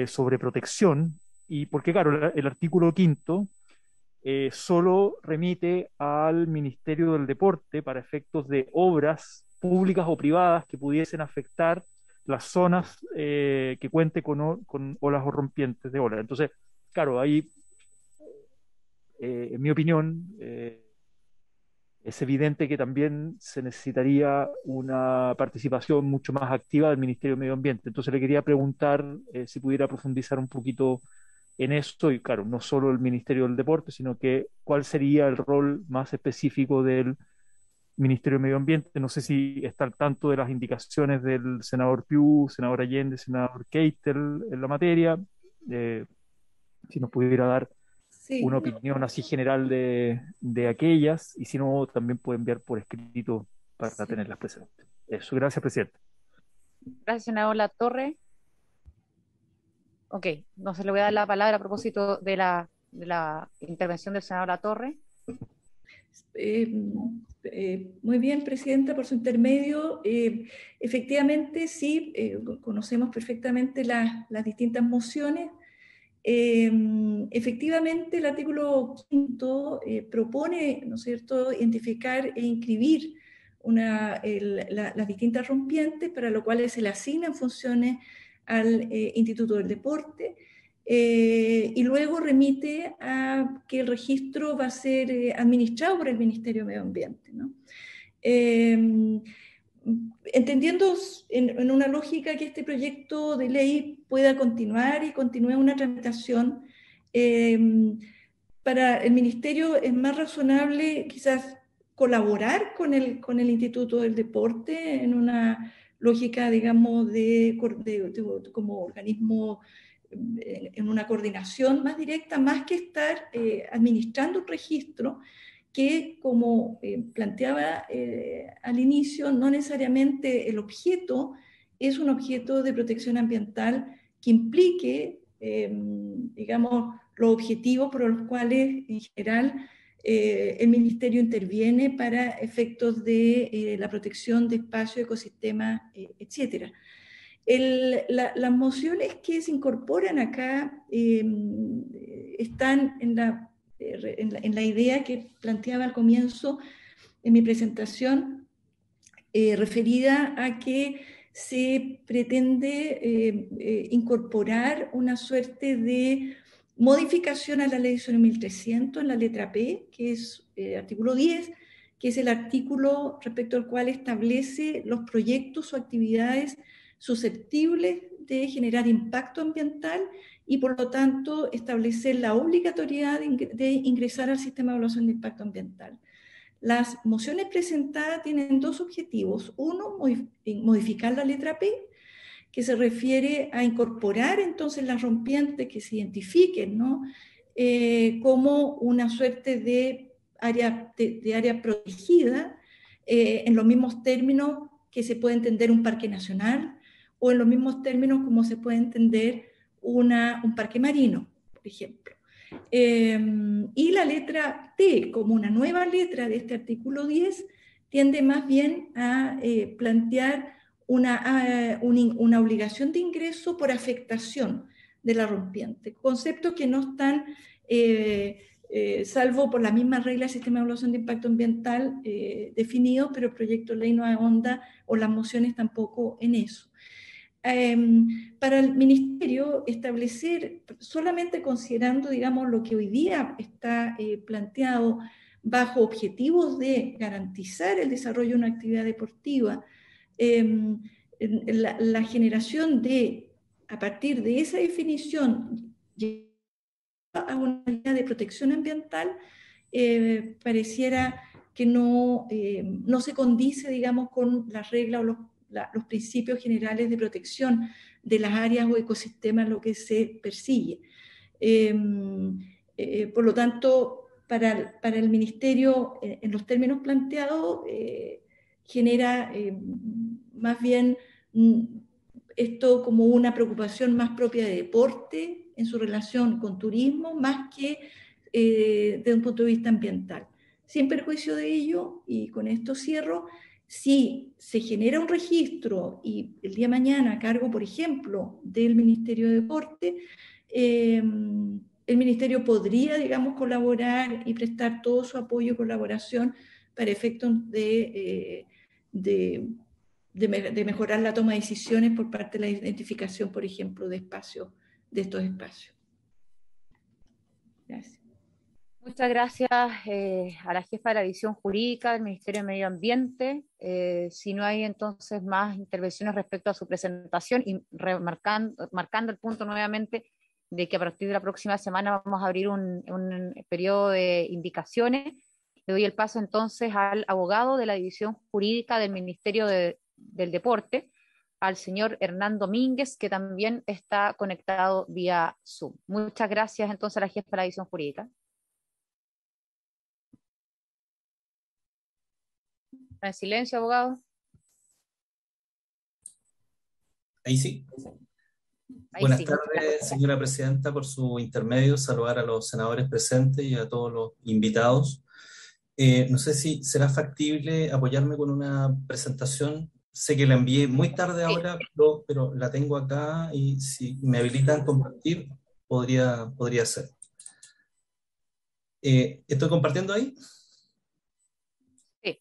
sobre protección, y porque claro, el artículo 5 solo remite al Ministerio del Deporte para efectos de obras públicas o privadas que pudiesen afectar las zonas que cuente con olas o rompientes de olas. Entonces, claro, ahí, en mi opinión, es evidente que también se necesitaría una participación mucho más activa del Ministerio de Medio Ambiente. Entonces le quería preguntar si pudiera profundizar un poquito en esto, y claro, no solo el Ministerio del Deporte, sino que cuál sería el rol más específico del Ministerio de Medio Ambiente. No sé si está al tanto de las indicaciones del senador Piu, senador Allende, senador Keitel en la materia, si nos pudiera dar Sí, una opinión así general de aquellas, y si no, también puede enviar por escrito para sí. tenerlas presentes. Eso, gracias, presidente. Gracias, senador Latorre. Ok, no se le voy a dar la palabra a propósito de la intervención del senador Latorre. Eh, muy bien, Presidenta, por su intermedio. Efectivamente, sí, conocemos perfectamente las distintas mociones. Efectivamente, el artículo 5 propone, ¿no es cierto?, identificar e inscribir las distintas rompientes, para lo cual se le asignan funciones al Instituto del Deporte, y luego remite a que el registro va a ser administrado por el Ministerio de Medio Ambiente, ¿no? Entendiendo en una lógica que este proyecto de ley pueda continuar y continúe una tramitación, para el Ministerio es más razonable quizás colaborar con el Instituto del Deporte en una lógica, digamos, como organismo en una coordinación más directa, más que estar administrando un registro que, como planteaba al inicio, no necesariamente el objeto es un objeto de protección ambiental que implique, digamos, los objetivos por los cuales, en general, el Ministerio interviene para efectos de la protección de espacios, ecosistemas, etc. Las mociones que se incorporan acá están en la idea que planteaba al comienzo en mi presentación, referida a que se pretende incorporar una suerte de modificación a la ley 1300 en la letra P, que es artículo 10, que es el artículo respecto al cual establece los proyectos o actividades susceptibles de generar impacto ambiental y, por lo tanto, establecer la obligatoriedad de ingresar al sistema de evaluación de impacto ambiental. Las mociones presentadas tienen dos objetivos. Uno, modificar la letra P, que se refiere a incorporar entonces las rompientes que se identifiquen, ¿no? Como una suerte de área protegida, en los mismos términos que se puede entender un parque nacional, o en los mismos términos como se puede entender un parque marino, por ejemplo. Y la letra T, como una nueva letra de este artículo 10, tiende más bien a plantear una obligación de ingreso por afectación de la rompiente, conceptos que no están, salvo por la misma regla del sistema de evaluación de impacto ambiental definido, pero el proyecto de ley no ahonda, o las mociones tampoco, en eso. Para el Ministerio, establecer, solamente considerando, digamos, lo que hoy día está planteado bajo objetivos de garantizar el desarrollo de una actividad deportiva, la generación de, a partir de esa definición, a una idea de protección ambiental, pareciera que no se condice, digamos, con las reglas o los principios generales de protección de las áreas o ecosistemas, lo que se persigue. Por lo tanto, para el Ministerio, en los términos planteados, genera más bien esto como una preocupación más propia de deporte en su relación con turismo, más que desde un punto de vista ambiental. Sin perjuicio de ello, y con esto cierro, si se genera un registro y el día de mañana a cargo, por ejemplo, del Ministerio de Deporte, el Ministerio podría, digamos, colaborar y prestar todo su apoyo y colaboración para efectos de mejorar la toma de decisiones por parte de la identificación, por ejemplo, de espacios, de estos espacios. Gracias. Muchas gracias a la jefa de la División Jurídica del Ministerio de Medio Ambiente. Si no hay entonces más intervenciones respecto a su presentación, y marcando el punto nuevamente de que a partir de la próxima semana vamos a abrir un periodo de indicaciones, le doy el paso entonces al abogado de la División Jurídica del Ministerio del Deporte, al señor Hernán Domínguez, que también está conectado vía Zoom. Muchas gracias entonces a la jefa de la división jurídica. En silencio, abogado. Ahí sí. Ahí Buenas sí. tardes, señora presidenta, por su intermedio. Saludar a los senadores presentes y a todos los invitados. No sé si será factible apoyarme con una presentación. Sé que la envié muy tarde ahora, pero la tengo acá y si me habilitan compartir, podría ser. ¿Estoy compartiendo ahí? Sí.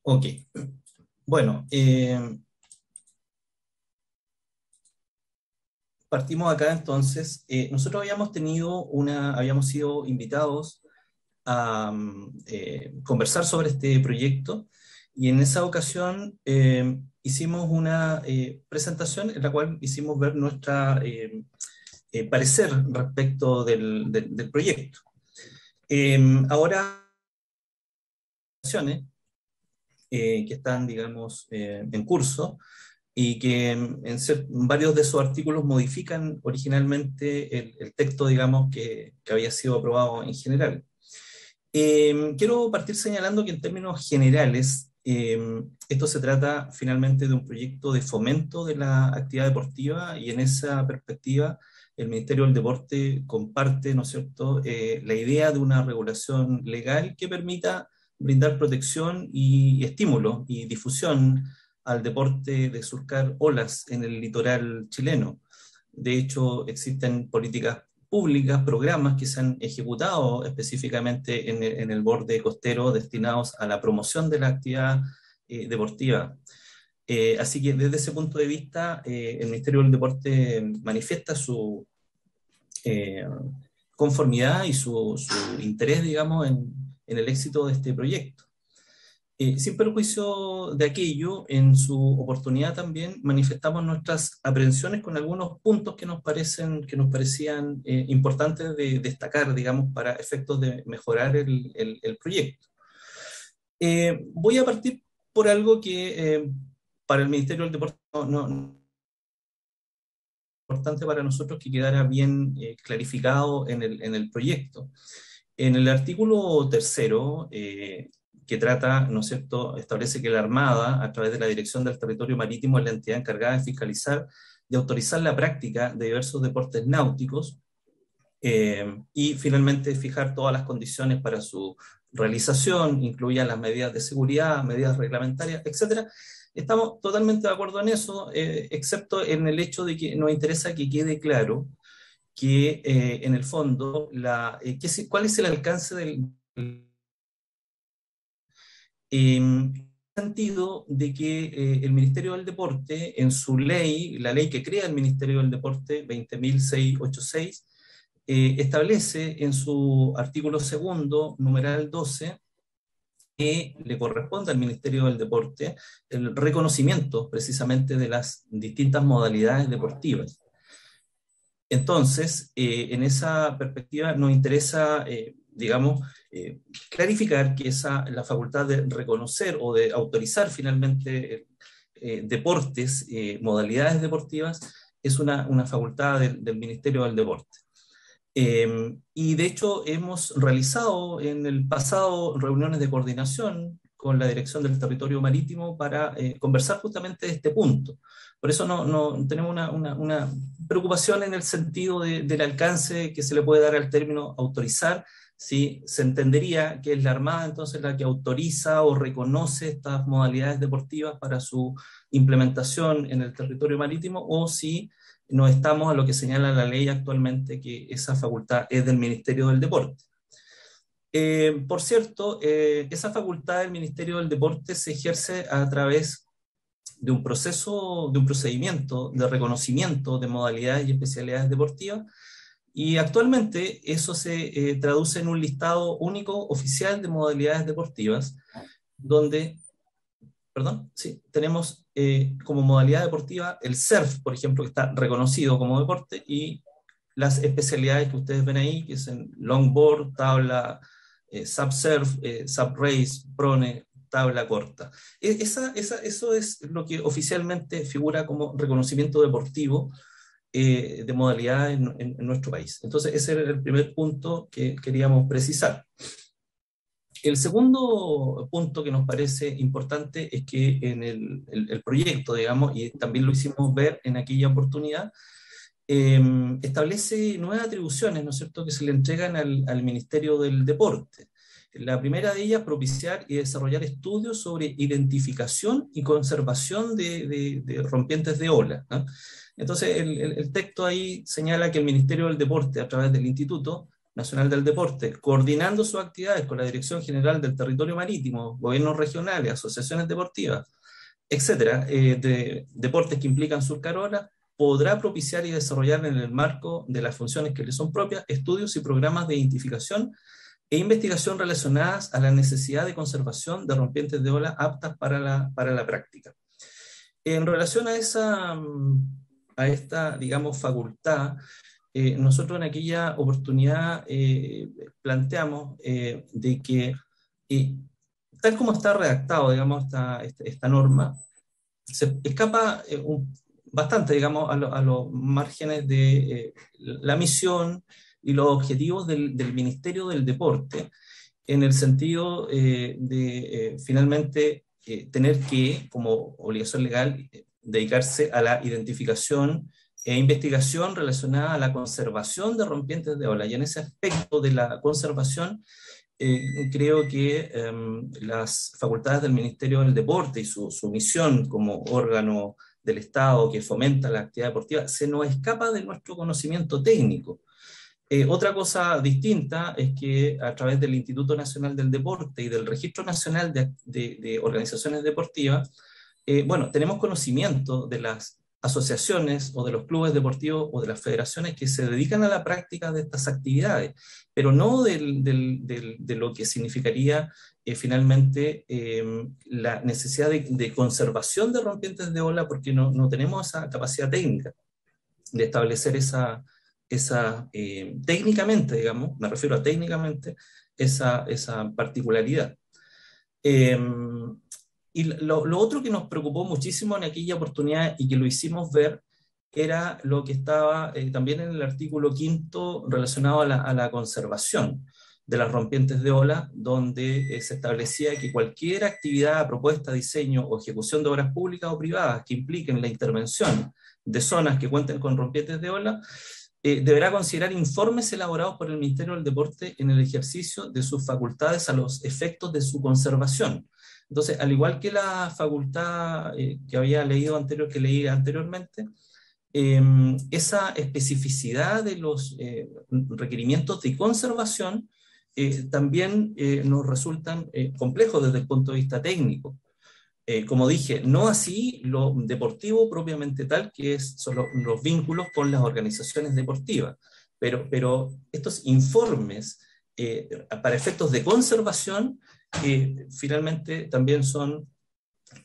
Ok. Bueno, partimos acá entonces. Nosotros habíamos sido invitados a conversar sobre este proyecto y en esa ocasión hicimos una presentación en la cual hicimos ver nuestra parecer respecto del proyecto. Ahora, que están, digamos, en curso, y que varios de sus artículos modifican originalmente el texto, digamos, que había sido aprobado en general. Quiero partir señalando que en términos generales, esto se trata finalmente de un proyecto de fomento de la actividad deportiva y en esa perspectiva el Ministerio del Deporte comparte, ¿no es cierto?, la idea de una regulación legal que permita brindar protección y estímulo y difusión al deporte de surcar olas en el litoral chileno. De hecho, existen políticas públicas, programas que se han ejecutado específicamente en el borde costero destinados a la promoción de la actividad deportiva. Así que desde ese punto de vista, el Ministerio del Deporte manifiesta su conformidad y su interés, digamos, en el éxito de este proyecto. Sin perjuicio de aquello, en su oportunidad también manifestamos nuestras aprehensiones con algunos puntos que nos parecían importantes de destacar, digamos, para efectos de mejorar el proyecto. Voy a partir por algo que para el Ministerio del Deporte no importante para nosotros que quedara bien clarificado en el proyecto. En el artículo 3º, que trata, ¿no es cierto?, establece que la Armada, a través de la Dirección del Territorio Marítimo, es la entidad encargada de fiscalizar y autorizar la práctica de diversos deportes náuticos y finalmente fijar todas las condiciones para su realización, incluían las medidas de seguridad, medidas reglamentarias, etc. Estamos totalmente de acuerdo en eso, excepto en el hecho de que nos interesa que quede claro que en el fondo, ¿cuál es el alcance del sentido de que el Ministerio del Deporte, en su ley, la ley que crea el Ministerio del Deporte, 20.686, establece en su artículo 2º, numeral 12, que le corresponde al Ministerio del Deporte el reconocimiento precisamente de las distintas modalidades deportivas. Entonces, en esa perspectiva nos interesa, digamos, clarificar que la facultad de reconocer o de autorizar finalmente deportes, modalidades deportivas, es una facultad del Ministerio del Deporte. Y de hecho hemos realizado en el pasado reuniones de coordinación con la Dirección del Territorio Marítimo para conversar justamente de este punto. Por eso no tenemos una preocupación en el sentido del alcance que se le puede dar al término autorizar, si se entendería que es la Armada entonces la que autoriza o reconoce estas modalidades deportivas para su implementación en el territorio marítimo, o si no estamos a lo que señala la ley actualmente, que esa facultad es del Ministerio del Deporte. Por cierto, esa facultad del Ministerio del Deporte se ejerce a través de un procedimiento de reconocimiento de modalidades y especialidades deportivas, y actualmente eso se traduce en un listado único oficial de modalidades deportivas, donde, tenemos como modalidad deportiva el surf, por ejemplo, que está reconocido como deporte, y las especialidades que ustedes ven ahí, que son longboard, tabla, subsurf, subrace, prone, tabla corta. Eso es lo que oficialmente figura como reconocimiento deportivo de modalidad en nuestro país. Entonces, ese era el primer punto que queríamos precisar. El segundo punto que nos parece importante es que en el proyecto, digamos, y también lo hicimos ver en aquella oportunidad, establece nuevas atribuciones, ¿no es cierto?, que se le entregan al Ministerio del Deporte. La primera de ellas, propiciar y desarrollar estudios sobre identificación y conservación de rompientes de ola, ¿no? Entonces, el texto ahí señala que el Ministerio del Deporte, a través del Instituto Nacional del Deporte, coordinando sus actividades con la Dirección General del Territorio Marítimo, gobiernos regionales, asociaciones deportivas, etcétera, de deportes que implican surcar olas, podrá propiciar y desarrollar en el marco de las funciones que le son propias estudios y programas de identificación e investigación relacionadas a la necesidad de conservación de rompientes de ola aptas para la práctica. En relación a esta, digamos, facultad, nosotros en aquella oportunidad planteamos de que, tal como está redactado, digamos, esta norma, se escapa bastante, digamos, a los márgenes de la misión y los objetivos del Ministerio del Deporte, en el sentido de finalmente tener que, como obligación legal, dedicarse a la identificación e investigación relacionada a la conservación de rompientes de ola. Y en ese aspecto de la conservación, creo que las facultades del Ministerio del Deporte y su misión como órgano del Estado que fomenta la actividad deportiva se nos escapa de nuestro conocimiento técnico. Otra cosa distinta es que a través del Instituto Nacional del Deporte y del Registro Nacional de Organizaciones Deportivas, bueno, tenemos conocimiento de las asociaciones o de los clubes deportivos o de las federaciones que se dedican a la práctica de estas actividades, pero no de lo que significaría finalmente la necesidad de conservación de rompientes de ola, porque no tenemos esa capacidad técnica de establecer esa técnicamente, digamos, me refiero a técnicamente, esa particularidad. Y lo otro que nos preocupó muchísimo en aquella oportunidad y que lo hicimos ver era lo que estaba también en el artículo 5 relacionado a la conservación de las rompientes de ola, donde se establecía que cualquier actividad, propuesta, diseño o ejecución de obras públicas o privadas que impliquen la intervención de zonas que cuenten con rompientes de ola, deberá considerar informes elaborados por el Ministerio del Deporte en el ejercicio de sus facultades a los efectos de su conservación. Entonces, al igual que la facultad que leí anteriormente, esa especificidad de los requerimientos de conservación también nos resultan complejos desde el punto de vista técnico. Como dije, no así lo deportivo propiamente tal, que son los vínculos con las organizaciones deportivas, pero estos informes para efectos de conservación finalmente también son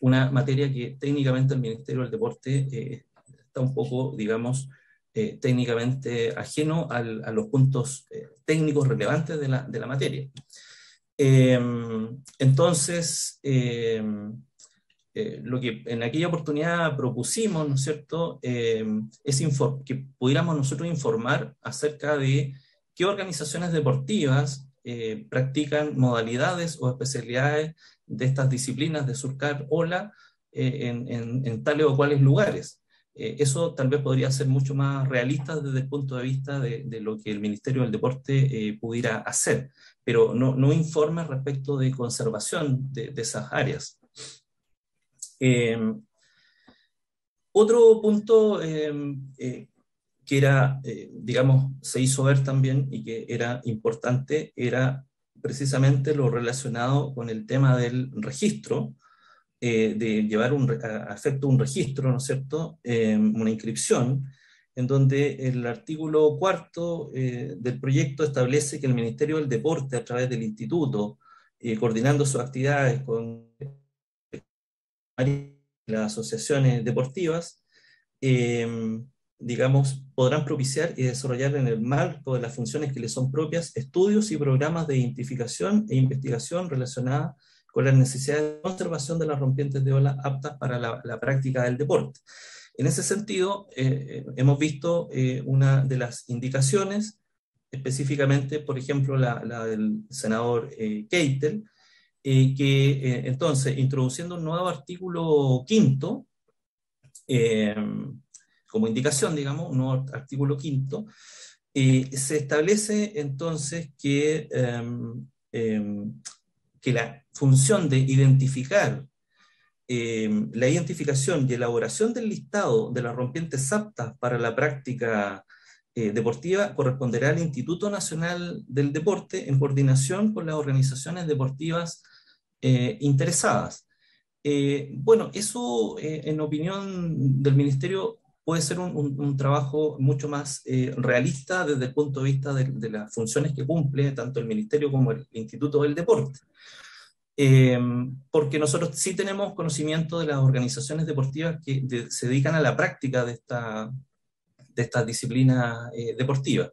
una materia que técnicamente el Ministerio del Deporte está un poco, digamos, técnicamente ajeno a los puntos técnicos relevantes de la materia. Entonces, lo que en aquella oportunidad propusimos, ¿no es cierto?, es que pudiéramos nosotros informar acerca de qué organizaciones deportivas practican modalidades o especialidades de estas disciplinas de surcar ola en tales o cuales lugares. Eso tal vez podría ser mucho más realista desde el punto de vista de lo que el Ministerio del Deporte pudiera hacer, pero no informes respecto de conservación de esas áreas. Otro punto que era, digamos, se hizo ver también y que era importante, era precisamente lo relacionado con el tema del registro, de llevar a efecto un registro, ¿no es cierto?, una inscripción, en donde el artículo 4 del proyecto establece que el Ministerio del Deporte, a través del Instituto, coordinando sus actividades con las asociaciones deportivas, digamos, podrán propiciar y desarrollar en el marco de las funciones que les son propias estudios y programas de identificación e investigación relacionadas con las necesidades de conservación de las rompientes de ola aptas para la práctica del deporte. En ese sentido, hemos visto una de las indicaciones, específicamente, por ejemplo, la del senador Keitel, que entonces, introduciendo un nuevo artículo 5, como indicación, digamos, un nuevo artículo 5, se establece entonces que la función de identificar la identificación y elaboración del listado de las rompientes aptas para la práctica deportiva corresponderá al Instituto Nacional del Deporte en coordinación con las organizaciones deportivas interesadas. Bueno, eso en opinión del Ministerio puede ser un trabajo mucho más realista desde el punto de vista de las funciones que cumple tanto el Ministerio como el Instituto del Deporte. Porque nosotros sí tenemos conocimiento de las organizaciones deportivas que se dedican a la práctica de esta disciplina deportiva.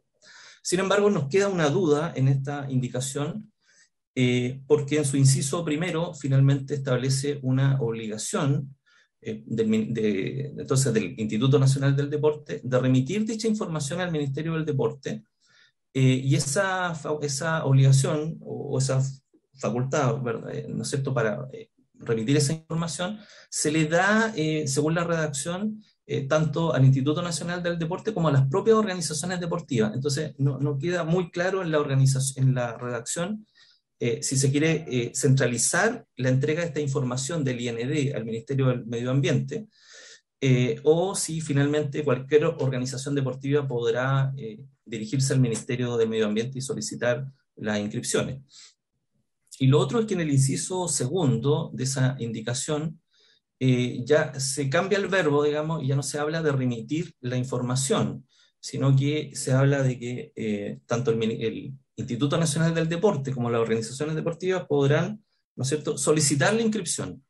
Sin embargo, nos queda una duda en esta indicación, porque en su inciso primero finalmente establece una obligación entonces del Instituto Nacional del Deporte de remitir dicha información al Ministerio del Deporte, y esa obligación o esa facultad, ¿verdad? ¿No es cierto?, para remitir esa información, se le da, según la redacción, tanto al Instituto Nacional del Deporte como a las propias organizaciones deportivas. Entonces, no queda muy claro en la redacción si se quiere centralizar la entrega de esta información del IND al Ministerio del Medio Ambiente, o si finalmente cualquier organización deportiva podrá dirigirse al Ministerio del Medio Ambiente y solicitar las inscripciones. Y lo otro es que en el inciso segundo de esa indicación ya se cambia el verbo, digamos, y ya no se habla de remitir la información, sino que se habla de que tanto el Instituto Nacional del Deporte como las organizaciones deportivas podrán, ¿no es cierto?, solicitar la inscripción,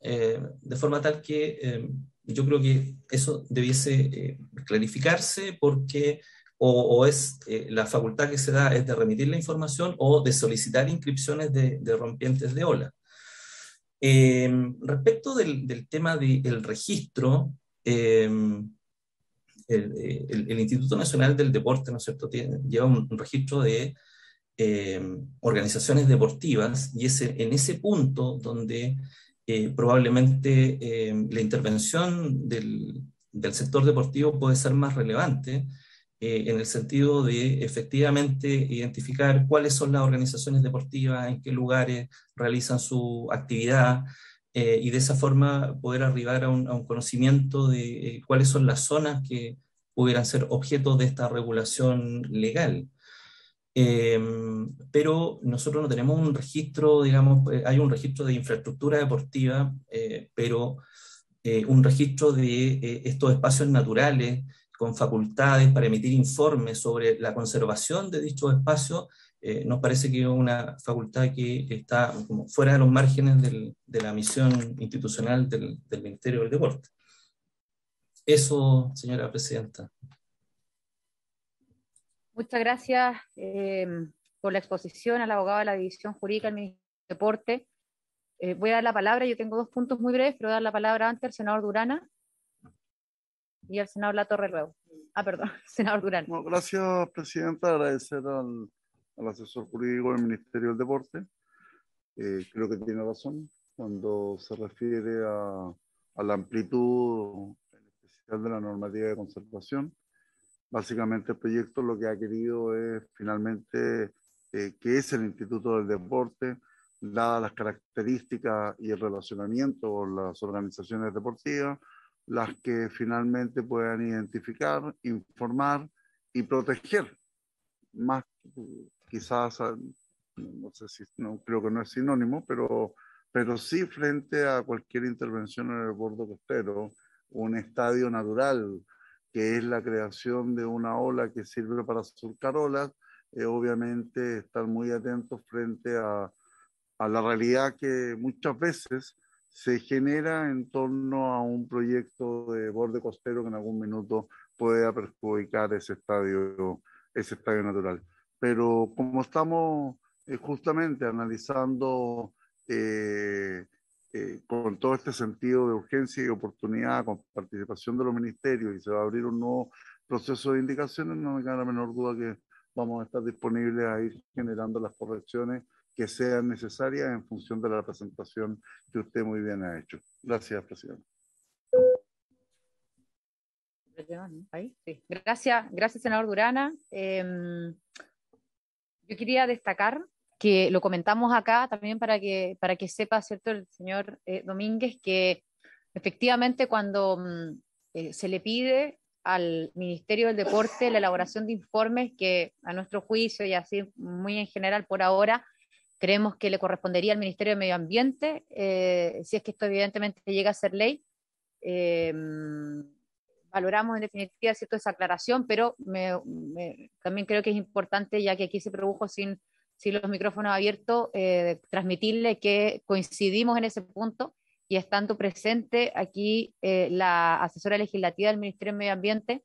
de forma tal que yo creo que eso debiese clarificarse, porque o es la facultad que se da es de remitir la información o de solicitar inscripciones de rompientes de ola. Respecto del tema del registro, el Instituto Nacional del Deporte, ¿no es cierto?, lleva un registro de organizaciones deportivas, y es en ese punto donde probablemente la intervención del sector deportivo puede ser más relevante, en el sentido de efectivamente identificar cuáles son las organizaciones deportivas, en qué lugares realizan su actividad, y de esa forma poder arribar a un conocimiento de cuáles son las zonas que pudieran ser objeto de esta regulación legal. Pero nosotros no tenemos un registro, digamos, hay un registro de infraestructura deportiva, pero un registro de estos espacios naturales con facultades para emitir informes sobre la conservación de dichos espacios, nos parece que es una facultad que está como fuera de los márgenes de la misión institucional del Ministerio del Deporte. Eso, señora presidenta. Muchas gracias por la exposición al abogado de la División Jurídica del Ministerio del Deporte. Voy a dar la palabra, yo tengo 2 puntos muy breves, pero voy a dar la palabra antes al senador Durana y al senador Latorre luego. Perdón, senador Durana. No, gracias, presidenta. Agradecer al asesor jurídico del Ministerio del Deporte. Creo que tiene razón cuando se refiere a la amplitud, en especial de la normativa de conservación. Básicamente el proyecto lo que ha querido es finalmente que es el Instituto del Deporte, dadas las características y el relacionamiento con las organizaciones deportivas, las que finalmente puedan identificar, informar y proteger. Más quizás, no sé si, no, creo que no es sinónimo, pero sí frente a cualquier intervención en el borde costero, un estadio natural, que es la creación de una ola que sirve para surcar olas, obviamente estar muy atentos frente a la realidad que muchas veces se genera en torno a un proyecto de borde costero que en algún minuto pueda perjudicar ese estadio natural. Pero como estamos justamente analizando con todo este sentido de urgencia y oportunidad, con participación de los ministerios, y se va a abrir un nuevo proceso de indicaciones, no me cabe la menor duda que vamos a estar disponibles a ir generando las correcciones que sean necesarias en función de la presentación que usted muy bien ha hecho. Gracias, presidente. Sí. Gracias, senador Durana. Yo quería destacar que lo comentamos acá también para que sepa, ¿cierto?, el señor Domínguez, que efectivamente cuando se le pide al Ministerio del Deporte la elaboración de informes que a nuestro juicio y así muy en general por ahora creemos que le correspondería al Ministerio de Medio Ambiente, si es que esto evidentemente llega a ser ley. Valoramos en definitiva, ¿cierto?, esa aclaración, pero también creo que es importante, ya que aquí se produjo sin los micrófonos abiertos, transmitirle que coincidimos en ese punto, y estando presente aquí la asesora legislativa del Ministerio de Medio Ambiente,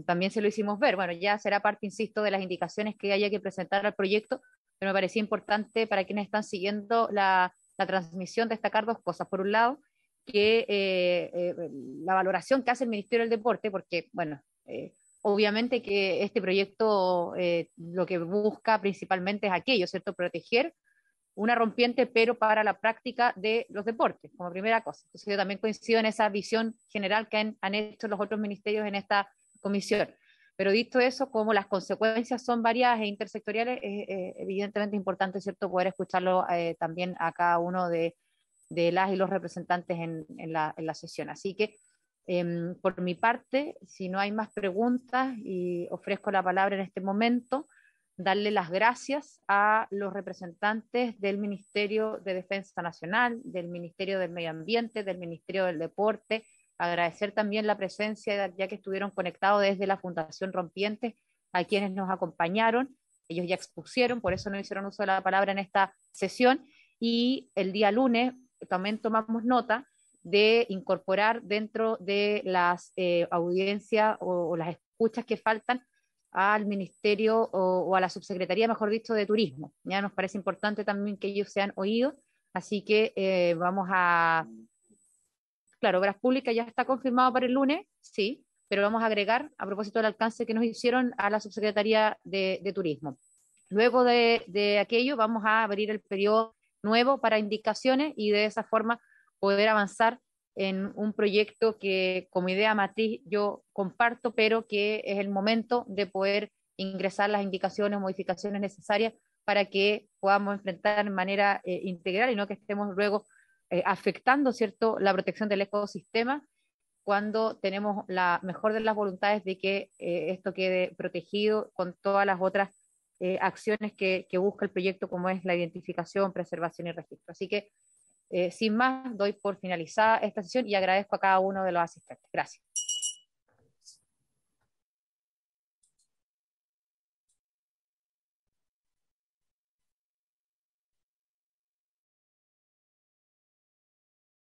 también se lo hicimos ver. Bueno, ya será parte, insisto, de las indicaciones que haya que presentar al proyecto, pero me parecía importante para quienes están siguiendo la transmisión destacar dos cosas. Por un lado, que la valoración que hace el Ministerio del Deporte, porque, bueno, obviamente que este proyecto lo que busca principalmente es aquello, ¿cierto?, proteger una rompiente, pero para la práctica de los deportes, como primera cosa. Entonces yo también coincido en esa visión general que han hecho los otros ministerios en esta comisión. Pero dicho eso, como las consecuencias son variadas e intersectoriales, es evidentemente importante, ¿cierto?, poder escucharlo también a cada uno de las y los representantes en la sesión. Así que, por mi parte, si no hay más preguntas, y ofrezco la palabra en este momento, darle las gracias a los representantes del Ministerio de Defensa Nacional, del Ministerio del Medio Ambiente, del Ministerio del Deporte, agradecer también la presencia, ya que estuvieron conectados desde la Fundación Rompientes, a quienes nos acompañaron. Ellos ya expusieron, por eso no hicieron uso de la palabra en esta sesión, y el día lunes también tomamos nota de incorporar dentro de las audiencias o las escuchas que faltan al Ministerio o a la Subsecretaría, mejor dicho, de Turismo. Ya nos parece importante también que ellos sean oídos, así que vamos a... Claro, Obras Públicas ya está confirmado para el lunes, sí, pero vamos a agregar, a propósito del alcance que nos hicieron, a la Subsecretaría de Turismo. Luego de aquello vamos a abrir el periodo nuevo para indicaciones, y de esa forma poder avanzar en un proyecto que como idea matriz yo comparto, pero que es el momento de poder ingresar las indicaciones o modificaciones necesarias para que podamos enfrentar de manera integral, y no que estemos luego afectando, ¿cierto?, la protección del ecosistema, cuando tenemos la mejor de las voluntades de que esto quede protegido con todas las otras acciones que busca el proyecto, como es la identificación, preservación y registro. Así que, sin más, doy por finalizada esta sesión y agradezco a cada uno de los asistentes. Gracias.